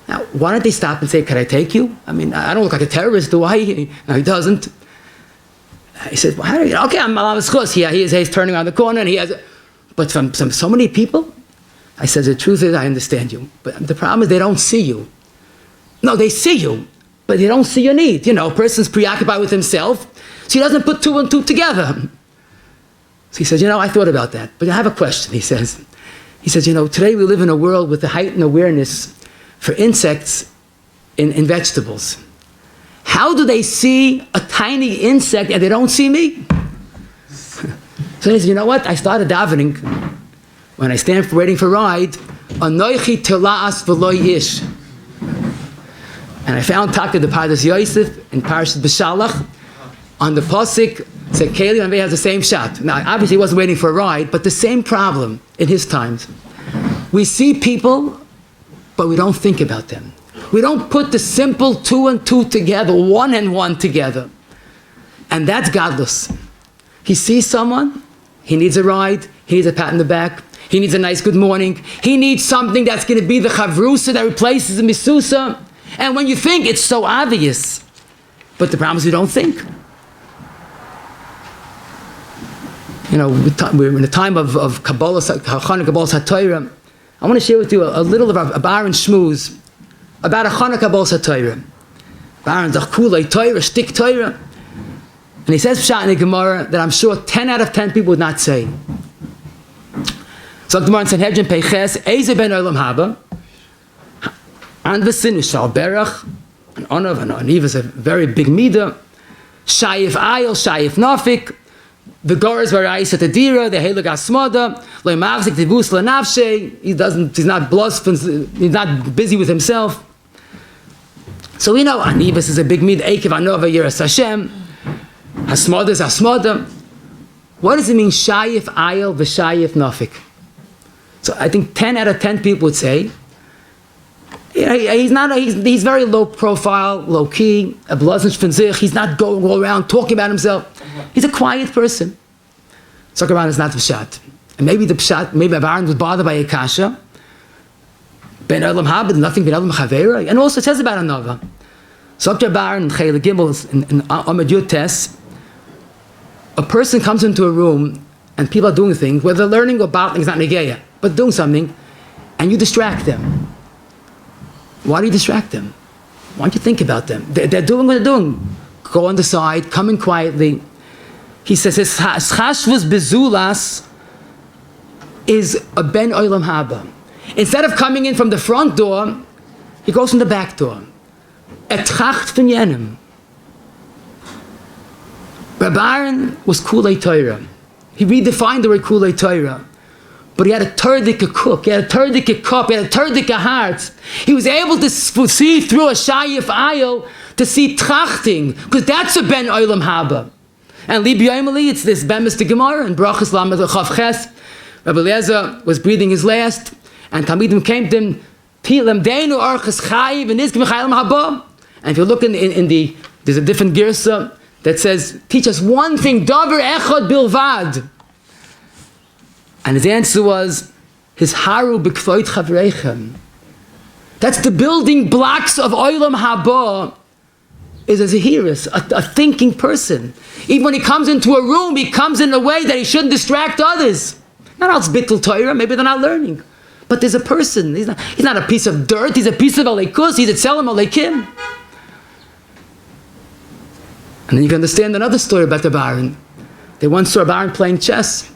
S2: Now, why don't they stop and say, can I take you? I mean, I don't look like a terrorist, do I? No, he doesn't. He said, well, how do you, okay, I'm schus. He's turning around the corner, and he has, but from so many people, I said, the truth is, I understand you. But the problem is they don't see you. No, they see you, but they don't see your need. A person's preoccupied with himself, so he doesn't put 2 and 2 together. So he says, I thought about that, but I have a question, he says. He says, today we live in a world with a heightened awareness for insects in vegetables. How do they see a tiny insect and they don't see me? So he says, what? I started davening. When I stand waiting for a ride, Anoichi tela'as v'lo yish. And I found Taka the Pardas Yosef in Parashat B'Shalach on the Pasuk, said Keli and has the same shot. Now, obviously he wasn't waiting for a ride, but the same problem in his times. We see people, but we don't think about them. We don't put the simple 2 and 2 together, 1 and 1 together. And that's godless. He sees someone, he needs a ride, he needs a pat on the back, he needs a nice good morning, he needs something that's going to be the chavrusa that replaces the misusa. And when you think, it's so obvious. But the problem is we don't think. You know, we're in a time of Kabbalah, Chana Kabbalah HaTorah. I want to share with you a little of a Baron Shmooze about a Chana Kabbalah HaTorah. Baron Dachul Torah, Shtik Torah. And he says Pshat in the Gemara that I'm sure 10 out of 10 people would not say. So the Gemara in Sanhedrin Peiches, Eze ben Olam Haba, and Vesin Ushal Berach, and Onav, and Aniv is a very big midah. Shayif Ayel, Shayif Nafik, the Goras Varayis at the Dira, the Heilig Asmada, Lo Mavzik Tivus La Nafshe, he's not bluffing, he's not busy with himself. So we know Anivas is a big midah, Ekev Anova Yiras Hashem, Asmada is Asmada. What does it mean, Shayif Ayel v'Shayif Nafik? So I think 10 out of 10 people would say, he's very low profile, low key, a blaznish fenzich. He's not going all around talking about himself. He's a quiet person. Sakaran is not the pshat. And maybe the pshat, maybe Abaran was bothered by a kasha. Ben Olam Haba, nothing ben Olam Chavera. And also it says about Anova. Sakar Abaran, Chayla Gimel, in Ahmed Yud Tes, a person comes into a room and people are doing things, whether they're learning or battling, it's not negeya, but doing something, and you distract them. Why do you distract them? Why don't you think about them? They're doing what they're doing. Go on the side, come in quietly. He says his chashvus bezulas is a ben olam haba. Instead of coming in from the front door, he goes from the back door. Et tracht von jenem. Rabbi Aaron was kulei Torah. He redefined the word kulei Torah. But he had a turdika cook, he had a turdika cup, he had a turdika heart. He was able to see through a shayif ayel to see trachting, because that's a ben olam haba. And Libi Yomali, it's this ben Mr. Gemara, and Brachas Lamed Chav Ches. Rabbi Eliezer was breathing his last, and Talmidim came to him, Tilem Deinu Archas Chayiv, and Nizkim Chaylam Haba. And if you look in there's a different girsa that says, teach us one thing, Davar Echad Bilvad. And his answer was, his haru b'kvoit chavreichem. That's the building blocks of olam haba, is a zehiris, a thinking person. Even when he comes into a room, he comes in a way that he shouldn't distract others. Not else bittul Torah, maybe they're not learning. But there's a person, he's not a piece of dirt, he's a piece of aleikus, he's a tzelem aleikim. And then you can understand another story about the Baron. They once saw a Baron playing chess.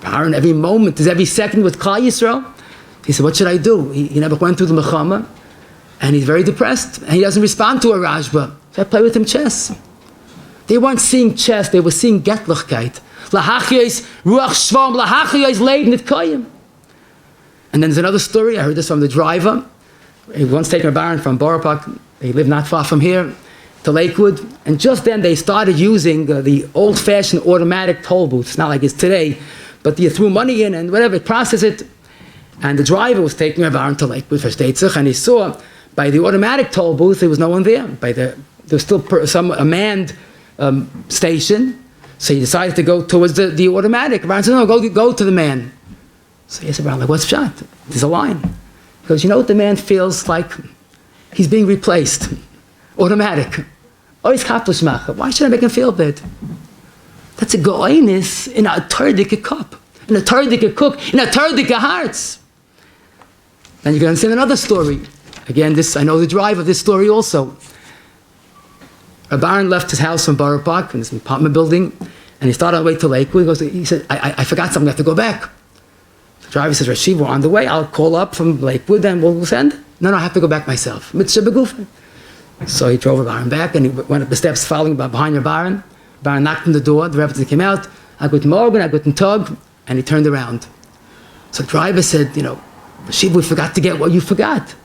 S2: Baron, every moment, every second with Klal Yisrael. He said, what should I do? He never went through the Mechama, and he's very depressed, and he doesn't respond to a Rashba. So I play with him chess. They weren't seeing chess, they were seeing Getlichkeit. Lahachyois ruach shvam, lahachyois leid nitkoyim. And then there's another story, I heard this from the driver. He once taken a Baron from Borough Park, he lived not far from here, to Lakewood, and just then they started using the old-fashioned automatic toll booths, not like it's today, but you threw money in and whatever, process it. And the driver was taking a Baron to Lakewood for Steitzach, and he saw by the automatic toll booth there was no one there. There was still a manned station, so he decided to go towards the automatic. Baron said, no, go to the man. So he said, Baron, like, what's shot? There's a line. He goes, you know what the man feels like? He's being replaced. Automatic. Oh, he's kaplishmacha. Why should I make him feel bad? That's a go'ainis in a turdika cup, in a turdika cook, in a turdika hearts. Then you can understand another story. Again, I know the drive of this story also. A Baron left his house from Borough Park in this apartment building, and he started on the way to Lakewood. He said, I forgot something, I have to go back. The driver says, Rashiv, we're on the way, I'll call up from Lakewood and we'll send. No, I have to go back myself. Mitzvah begufin. So he drove a Baron back, and he went up the steps following behind your Baron. Baron knocked on the door, the Rebbe came out, Guten Morgen, Guten Tag, and he turned around. So the driver said, Rashiv, we forgot to get what you forgot.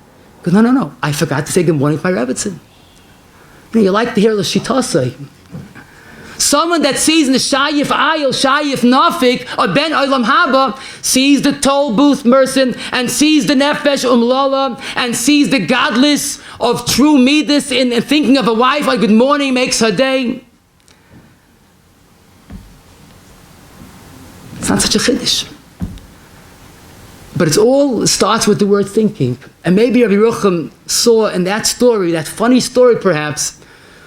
S2: He goes, no, I forgot to say good morning to my Rebbe. You like to hear the Shitasai. Someone that sees in the Shayif Ayil, Shayif Nafik, or Ben Olam Haba, sees the toll booth person, and sees the Nefesh Umlala, and sees the godless of true Midas in thinking of a wife like good morning makes her day. It's not such a chiddush. But it all starts with the word thinking. And maybe Rabbi Rucham saw in that story, that funny story perhaps,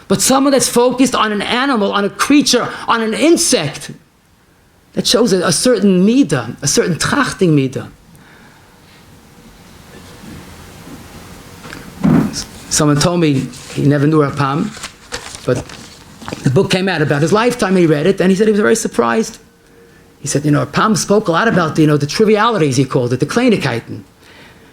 S2: but someone that's focused on an animal, on a creature, on an insect, that shows a certain midah, a certain trachting midah. Someone told me he never knew Rapam, but the book came out about his lifetime, he read it, and he said he was very surprised. He said, Rapam spoke a lot about, the trivialities, he called it, the kleinigkeiten.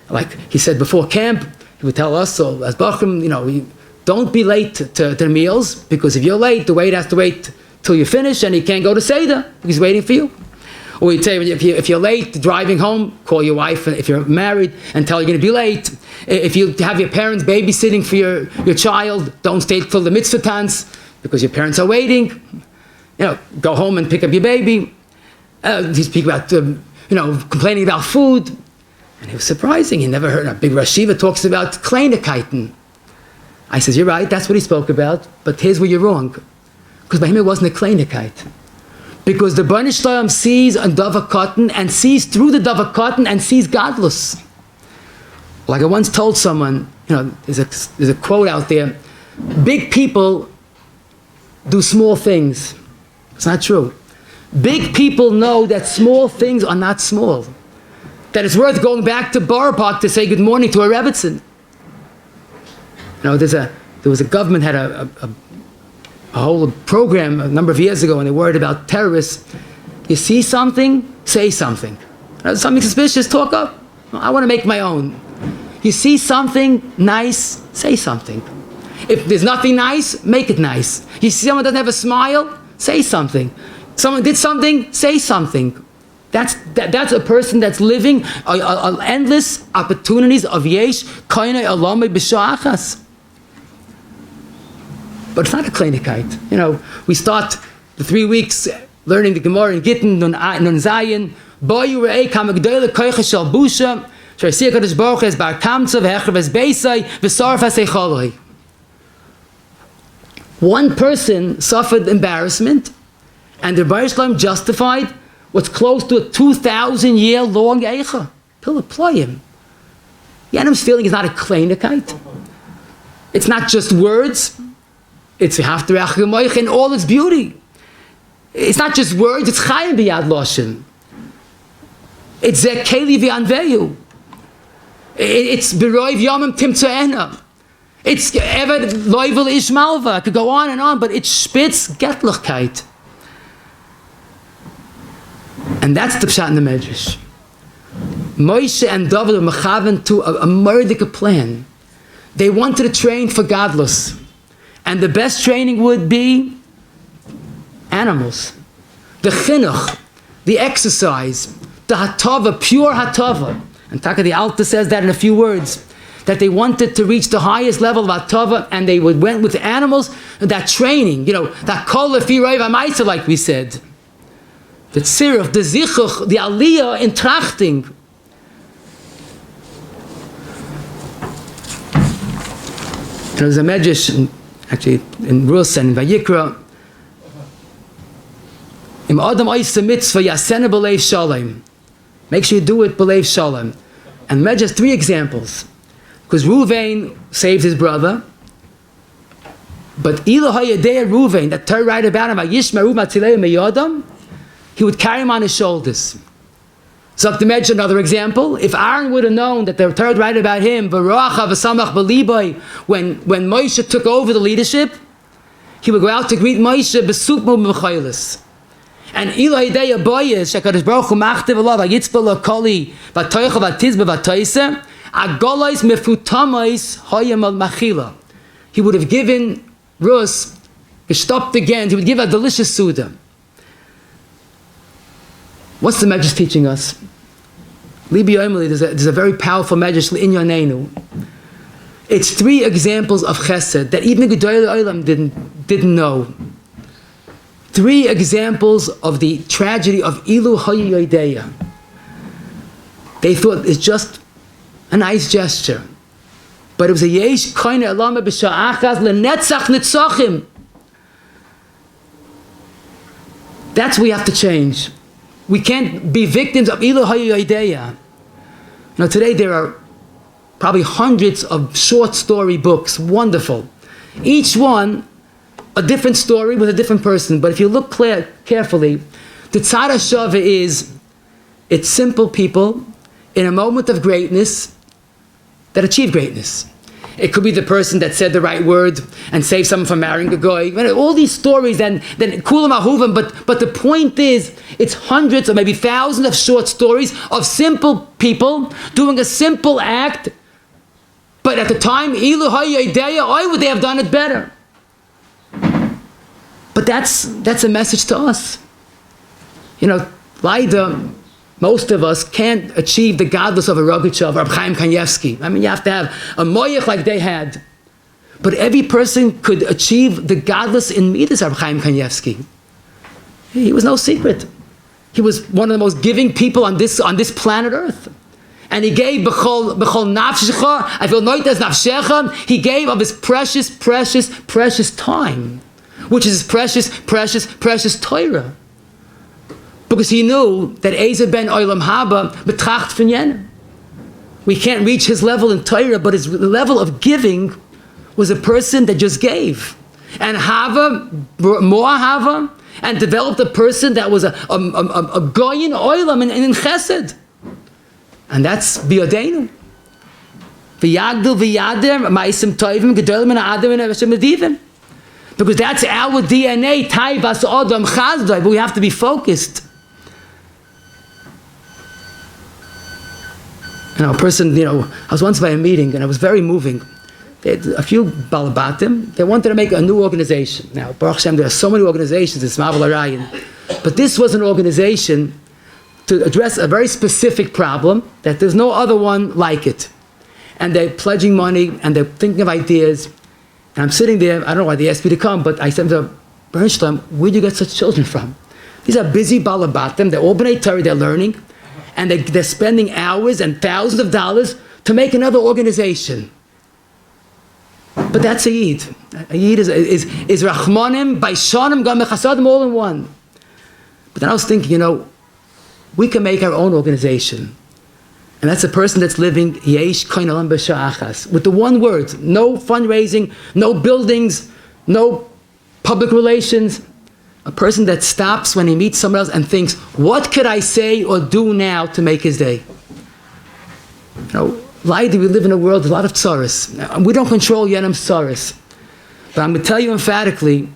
S2: Like he said before camp, he would tell us, so as Bachram, don't be late to the meals, because if you're late, the waiter has to wait till you finish, and he can't go to Seder, because he's waiting for you. Or he'd say, if you're late driving home, call your wife, if you're married, and tell her you're going to be late. If you have your parents babysitting for your child, don't stay till the mitzvah tans, because your parents are waiting. Go home and pick up your baby. He'd speak about, complaining about food. And it was surprising. He never heard a big Rosh Yeshiva talks about kleinigkeiten. I said, you're right, that's what he spoke about, but here's where you're wrong. Because by him it wasn't a kleinigkeit. Because the Bnei Shalom sees a davar cotton and sees through the davar cotton and sees godless. Like I once told someone, there's a quote out there, big people do small things. It's not true. Big people know that small things are not small. That it's worth going back to Borough Park to say good morning to a Rebbitzin. There was a government had a whole program a number of years ago, and they worried about terrorists. You see something, say something. Something suspicious, talk up. I want to make my own. You see something nice, say something. If there's nothing nice, make it nice. You see someone doesn't have a smile, say something. Someone did something, say something. That's a person that's living endless opportunities of yesh, kona, cholmo, בשעה. But it's not a kleinigkeit. We start the 3 weeks learning the Gemara in Gittin, Nun Zayin, Boyu Re'ei Kama G'doyle Koicha Shel Busha, Sh'Rasiya Kadosh Baruch Hu Es Bar Kamtza V'Hechav Es Beisai V'Sarf Es Eicholoi. One person suffered embarrassment, and the Rebbe Shalom justified what's close to a 2,000-year long Eicha. Pilaployim. Yanim's feeling is not a kleinigkeit. It's not just words. It's V'Haftarach in all its beauty. It's not just words, it's Chayim B'Yad Loshen. It's Zekeli V'Anveyu. It's B'Roiv Yomim Timtzoena. It's Eved Loivel Ishmalva. I could go on and on, but it's Spitz Getlichkeit. And that's the Pshat in the Medrash. Moshe and David were mechaven to a murdic plan. They wanted to train for godless. And the best training would be animals. The chinuch, the exercise, the hatava, pure hatava. And Taka the Alta says that in a few words. That they wanted to reach the highest level of hatava, and they went with animals, and that training, that kol lefi roiv ha'maisa, like we said. The tziruf, the zichuch, the aliyah in trachting. There's a medrash, actually in Rus and in Vayikra, Im Adam oisa mitzvah yasena b'leiv shalom. Make sure you do it b'leiv shalom. And medrash 3 examples. Because Ruvain saved his brother, but Elohai Yadei Ruvain, that Torah write about him, Yishmeru Matzilei Meyodam, he would carry him on his shoulders. So to mention another example, if Aaron would have known that the Torah write about him, V'roacha v'samach b'libai, when Moshe took over the leadership, he would go out to greet Moshe b'sukmu b'chaylis. And Elohai Yadei Aboyes, Shekadosh Baruch Hu machtiv alav, Yitzpah l'koli, v'toicha v'tizba v'toiseh, Agolais mefutamais hayam al machila. He would have given Rus, gestopped again, he would give a delicious Suda. What's the Medrash teaching us? Libi Oimeli, there's a very powerful Medrash in Yonenu. It's 3 examples of chesed that even Gedolei Olam didn't know. 3 examples of the tragedy of Ilu Hayu Yodeya. They thought it's just a nice gesture. But it was a yesh koine alama b'sha'a achas lenetzach nitzachim. That's what we have to change. We can't be victims of Ilu Hayu Yodeya. Now today there are probably hundreds of short story books, wonderful. Each one a different story with a different person. But if you look carefully, the tzad hashava is, it's simple people in a moment of greatness that achieve greatness. It could be the person that said the right word and saved someone from marrying a guy. All these stories, then kulam ahuvim. But the point is, it's hundreds or maybe thousands of short stories of simple people doing a simple act. But at the time, ilu hayadeya, why would they have done it better? But that's a message to us. Laida, most of us can't achieve the godless of a Rogachev or a Chaim Kanievsky. I mean, you have to have a moyach like they had. But every person could achieve the godless in Midas of Chaim Kanievsky. He was no secret. He was one of the most giving people on this planet Earth. And he gave b'chol nafshecha, I feel noitas nafshecha, he gave of his precious, precious, precious time, which is his precious, precious, precious Torah. Because he knew that Eza ben Olam Haba betracht von jenem. We can't reach his level in Torah, but his level of giving was a person that just gave. And Hava, more Hava, and developed a person that was a goyin oilam in chesed. And that's biyodenu. V'yagdil v'yader, ma'isim toivim, gedolim and adam and Hashem medivim. Because that's our DNA, taivas odom chazdoi, but we have to be focused. A person, I was once by a meeting and it was very moving. They had a few balabatim. They wanted to make a new organization. Now, Baruch Hashem, there are so many organizations, it's Mavel Arayan. But this was an organization to address a very specific problem that there's no other one like it. And they're pledging money and they're thinking of ideas. And I'm sitting there, I don't know why they asked me to come, but I said to them, Bernstein, where do you get such children from? These are busy balabatim, they're all b'nai Torah, they're learning. And they're spending hours and thousands of dollars to make another organization. But that's a Yid. A Yid is Rachmanim, Baishanim, Gam Mechasadim, all in one. But then I was thinking, we can make our own organization. And that's a person that's living Yesh Koin Alam B'Sha'achas. With the one word, no fundraising, no buildings, no public relations. A person that stops when he meets someone else and thinks, what could I say or do now to make his day? Laidi, we live in a world with a lot of tsaris. We don't control Yenam's tsaris. But I'm going to tell you emphatically,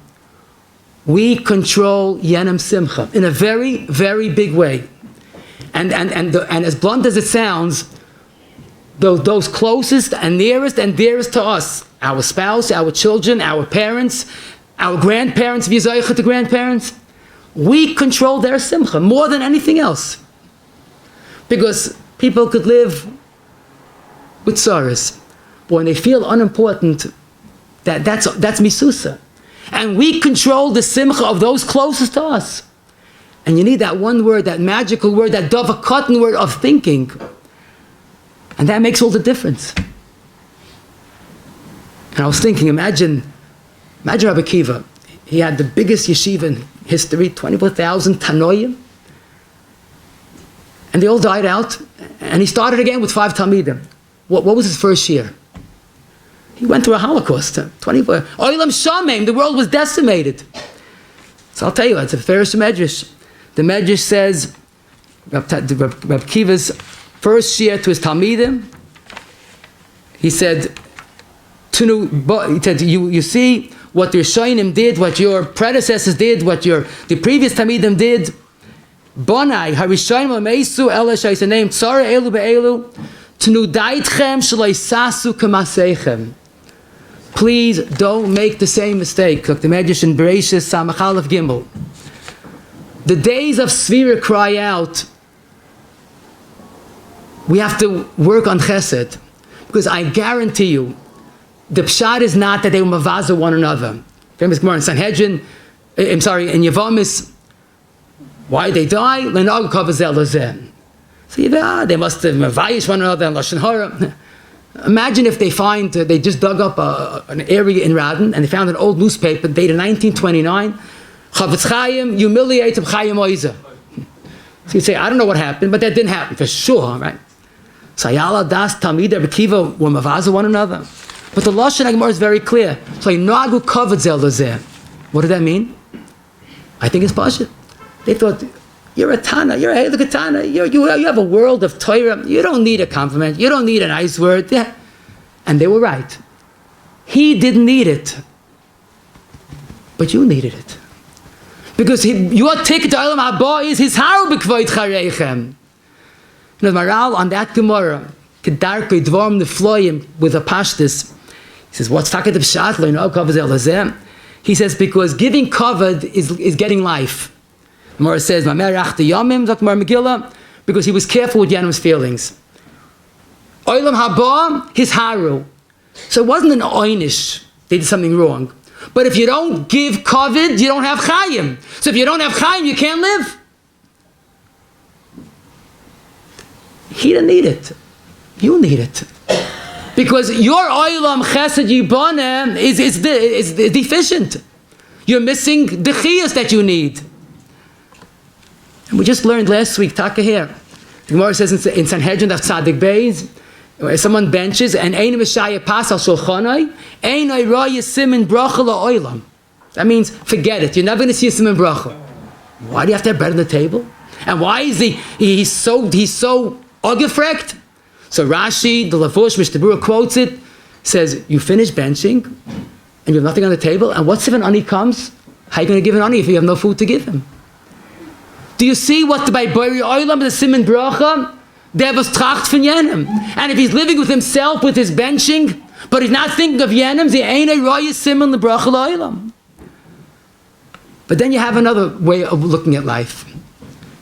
S2: we control Yenam's simcha in a very, very big way. And as blunt as it sounds, those closest and nearest and dearest to us, our spouse, our children, our parents, our grandparents, v'yizaycha to grandparents, we control their simcha more than anything else. Because people could live with sorrows, but when they feel unimportant, that's misusa. And we control the simcha of those closest to us. And you need that one word, that magical word, that dova cotton word of thinking. And that makes all the difference. And I was thinking, imagine Rabbi Akiva. He had the biggest yeshiva in history, 24,000 Tanoim. And they all died out. And he started again with 5 Talmidim. What was his first year? He went through a Holocaust. 24. Oilam Shamim, the world was decimated. So I'll tell you, it's a Farish Medrash. The Medrash says, Rabbi Akiva's first year to his Talmidim, he said, you see what the Rishonim did, what your predecessors did, what the previous Talmidim did. Bonai, Harishonim Ameisu, Ela Shaisanem, Tzara Elu Be'elu, Tnudaitchem Shalai Sasu Kamaseichem. Please don't make the same mistake. Look, the Medrash in Bereshis Samachal of Gimel. The days of Svira cry out, we have to work on Chesed. Because I guarantee you, the pshat is not that they will mavaza one another. Famous Gemara in Sanhedrin, I'm sorry, in Yevamis, why did they die? L'nag Yakov Zev Smith. So they must have mavayish one another and lashon hara. Imagine if they find, they just dug up an area in Radin and they found an old newspaper dated 1929. Chavetz Chaim humiliates Chaim Oiza. So you'd say, I don't know what happened, but that didn't happen for sure, right? Sayala Das Talmid Rabbi Akiva were mavaza one another. But the lashon Gemara is very clear. So Nagu covered Zeldazeh. What did that mean? I think it's Pashut. They thought, you're a Tana, you're a Heilige Tana, you have a world of Torah, you don't need a compliment, you don't need a nice word. Yeah. And they were right. He didn't need it, but you needed it. Because your ticket to Olam Haba is his Haru B'Kvoid Chareichem. You know, Maral on that Gemara, Kedarkei Dvorm Nefloyim with a Pashtus, he says, what's Taket of Shat, Lo Yinol Kavod Zelazeh? He says, because giving kavod is getting life. The Gemara says, because he was careful with Yanim's feelings. Olam haba, his haru. So it wasn't an oynish, they did something wrong. But if you don't give kavod, you don't have chayim. So if you don't have chayim, you can't live. He didn't need it. You need it. Because your olam chesed yibana is deficient. You're missing the chiyas that you need. And we just learned last week, Taka here. The Gemara says in Sanhedrin of Tzadik Beis, where someone benches and ein mishaya pas al shulchanai, ein roya simin bracha la'olam. That means forget it. You're never going to see a simin bracha. Why do you have to have bread on the table? And why is he's so ugefrekt? So Rashi, the Lavush, Mishtabura quotes it, says, you finish benching and you have nothing on the table, and what if an ani comes? How are you going to give an ani if you have no food to give him? Do you see what by Boiri Olam, the Siman Bracha, there was Tracht von Yenim? And if he's living with himself, with his benching, but he's not thinking of Yenim, the Ein Roya Siman the Bracha Olam. But then you have another way of looking at life.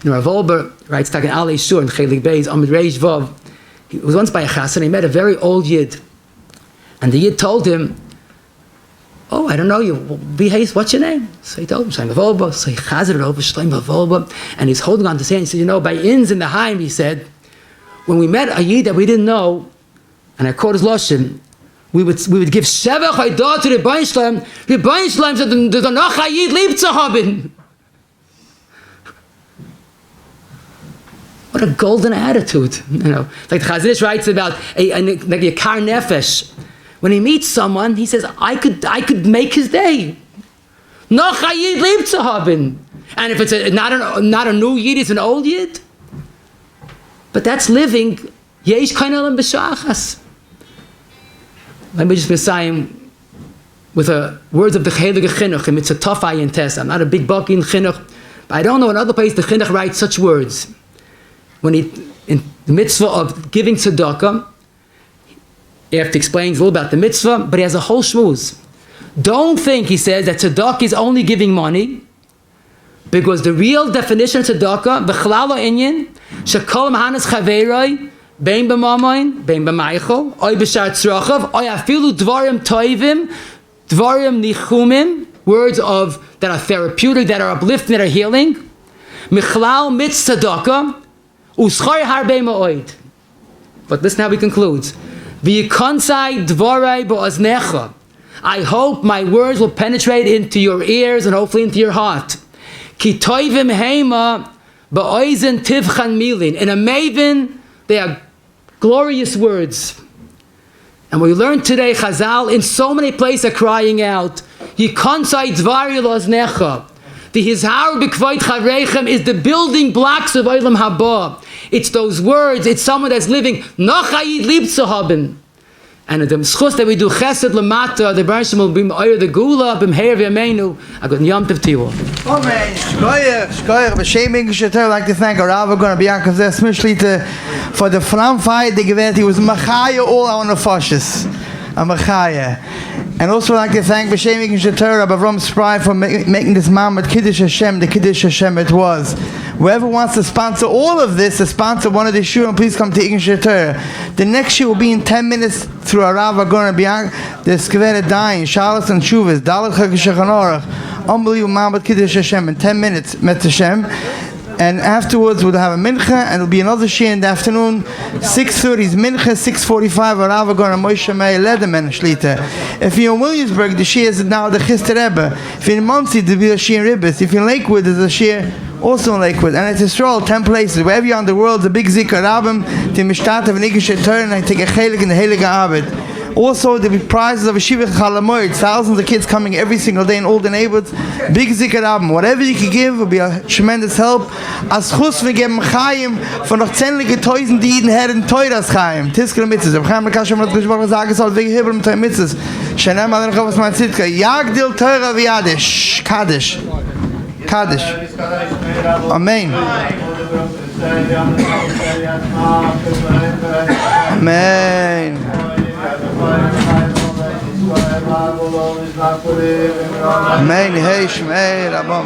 S2: You know, Rav Olber writes, Taken Ali Shur in Chelik Beis, Amid Reish Vav. He was once by a chassan, he met a very old Yid. And the Yid told him, oh, I don't know you, be haste, what's your name? So he told him, Shleim Avolba. So he chazed it over, Shleim Avolba. And he's holding on to his hand. He said, you know, by Inns in the Haim, he said, when we met a Yid that we didn't know, and I quote his Lashon, we would give Shevach Haidah to the Rebbein Shleim. The Rebbein Shleim said, there's noch a Yid lieb zu haben. What a golden attitude, you know. Like the Chazon Ish writes about like a kar nefesh. When he meets someone, he says, I could make his day. Noch a Yid lieb zu haben. And if it's not a new Yid, it's an old Yid. But that's living yesh kain olam b'shachas. Let me just Messiah with words of the Heilige Chinuch, and it's a tough ayin test. I'm not a big buck in Chinuch, but I don't know another place the Chinuch writes such words. When he, in the mitzvah of giving tzedakah, he explains a little about the mitzvah, but he has a whole shmooze. Don't think, he says, that tzedakah is only giving money, because the real definition of tzedakah, v'chlal ha'inyan, shekol mahanas chaveroi, bein b'mamoin, bein b'maichel, oy b'shar tzrachav, oy afilu dvarim toivim, dvarim nichumim, words that are therapeutic, that are uplifting, that are healing, michlal mitz tzedakah, uschar harbe ma'oid. But listen how he concludes. V'yikansai dvarai ba'oznecha. I hope my words will penetrate into your ears and hopefully into your heart. Ki toivim heima ba'oizen tivchan milin. In a maven, they are glorious words. And we learned today, Chazal, in so many places are crying out, Yikansai dvari la'oznecha. The Hizhar B'Kvoid Chareichem is the building blocks of Olam Haba. It's those words, it's someone that's living Noch Hayid Lieb zu haben. And the schus that we do Chesed Lamata, the Baruch will bring Oyer the Gula, B'Meir V'Yameinu. I got Yom Tov to you all.
S1: Amen. Shkoyer, B'Shem English I'd like to thank our Rabbi Rabbi Yakov Zev Smith for the flamfire the event. He was Machaya all our nefashis. A Machaya. And also I'd like to thank B'Shem English Rabbi Avram Spry for making this Mamad Kiddush Hashem, the Kiddush Hashem it was. Whoever wants to sponsor all of this, to sponsor one of the shiurim, please come to English Torah. The next shiur will be in 10 minutes through our Rav Agon Rabbi Yakov. The Skveret Dain, Shalos and Shuvas, Dalet Chag Shechan Orach. unbelievable Ma'amad Kiddush Hashem in 10 minutes, Met Hashem. And afterwards we'll have a mincha, and it'll be another shir in the afternoon. 6:30 is mincha, 6:45 Rav Agor Moshe Meir Lederman Shlita. If you're in Williamsburg, the shir is now the Chister Rebbe. If you're in Monsey, there'll be a shir in Ribbis. If you're in Lakewood, there's a shir also in Lakewood. And it's Israel, 10 places. Wherever you're in the world, the big zikr Rabbim, the Mishtat of an Igishet Torah, and I take a chelik in the Heilige Abed. Also, there'll be prizes of Yeshiva Chalamoid, thousands of kids coming every single day in all the neighborhoods. Big zikr Rabbim. Whatever you can give will be a tremendous help. As Chus, wir geben Chaim von noch zähnliche Tausend, die jeden Herren Teuras Chaim. Tiskel Mitzes. Wir haben Kashem, was gesprochen sagen soll, wegen Hebel mit Teuer Mitzes. Shenem Adon Chavas Man Zitka. Yagdil Teura V'Yadish. Kaddish. Kaddish. Amen. Amen. Amen. Hey, Shmei, Rabba,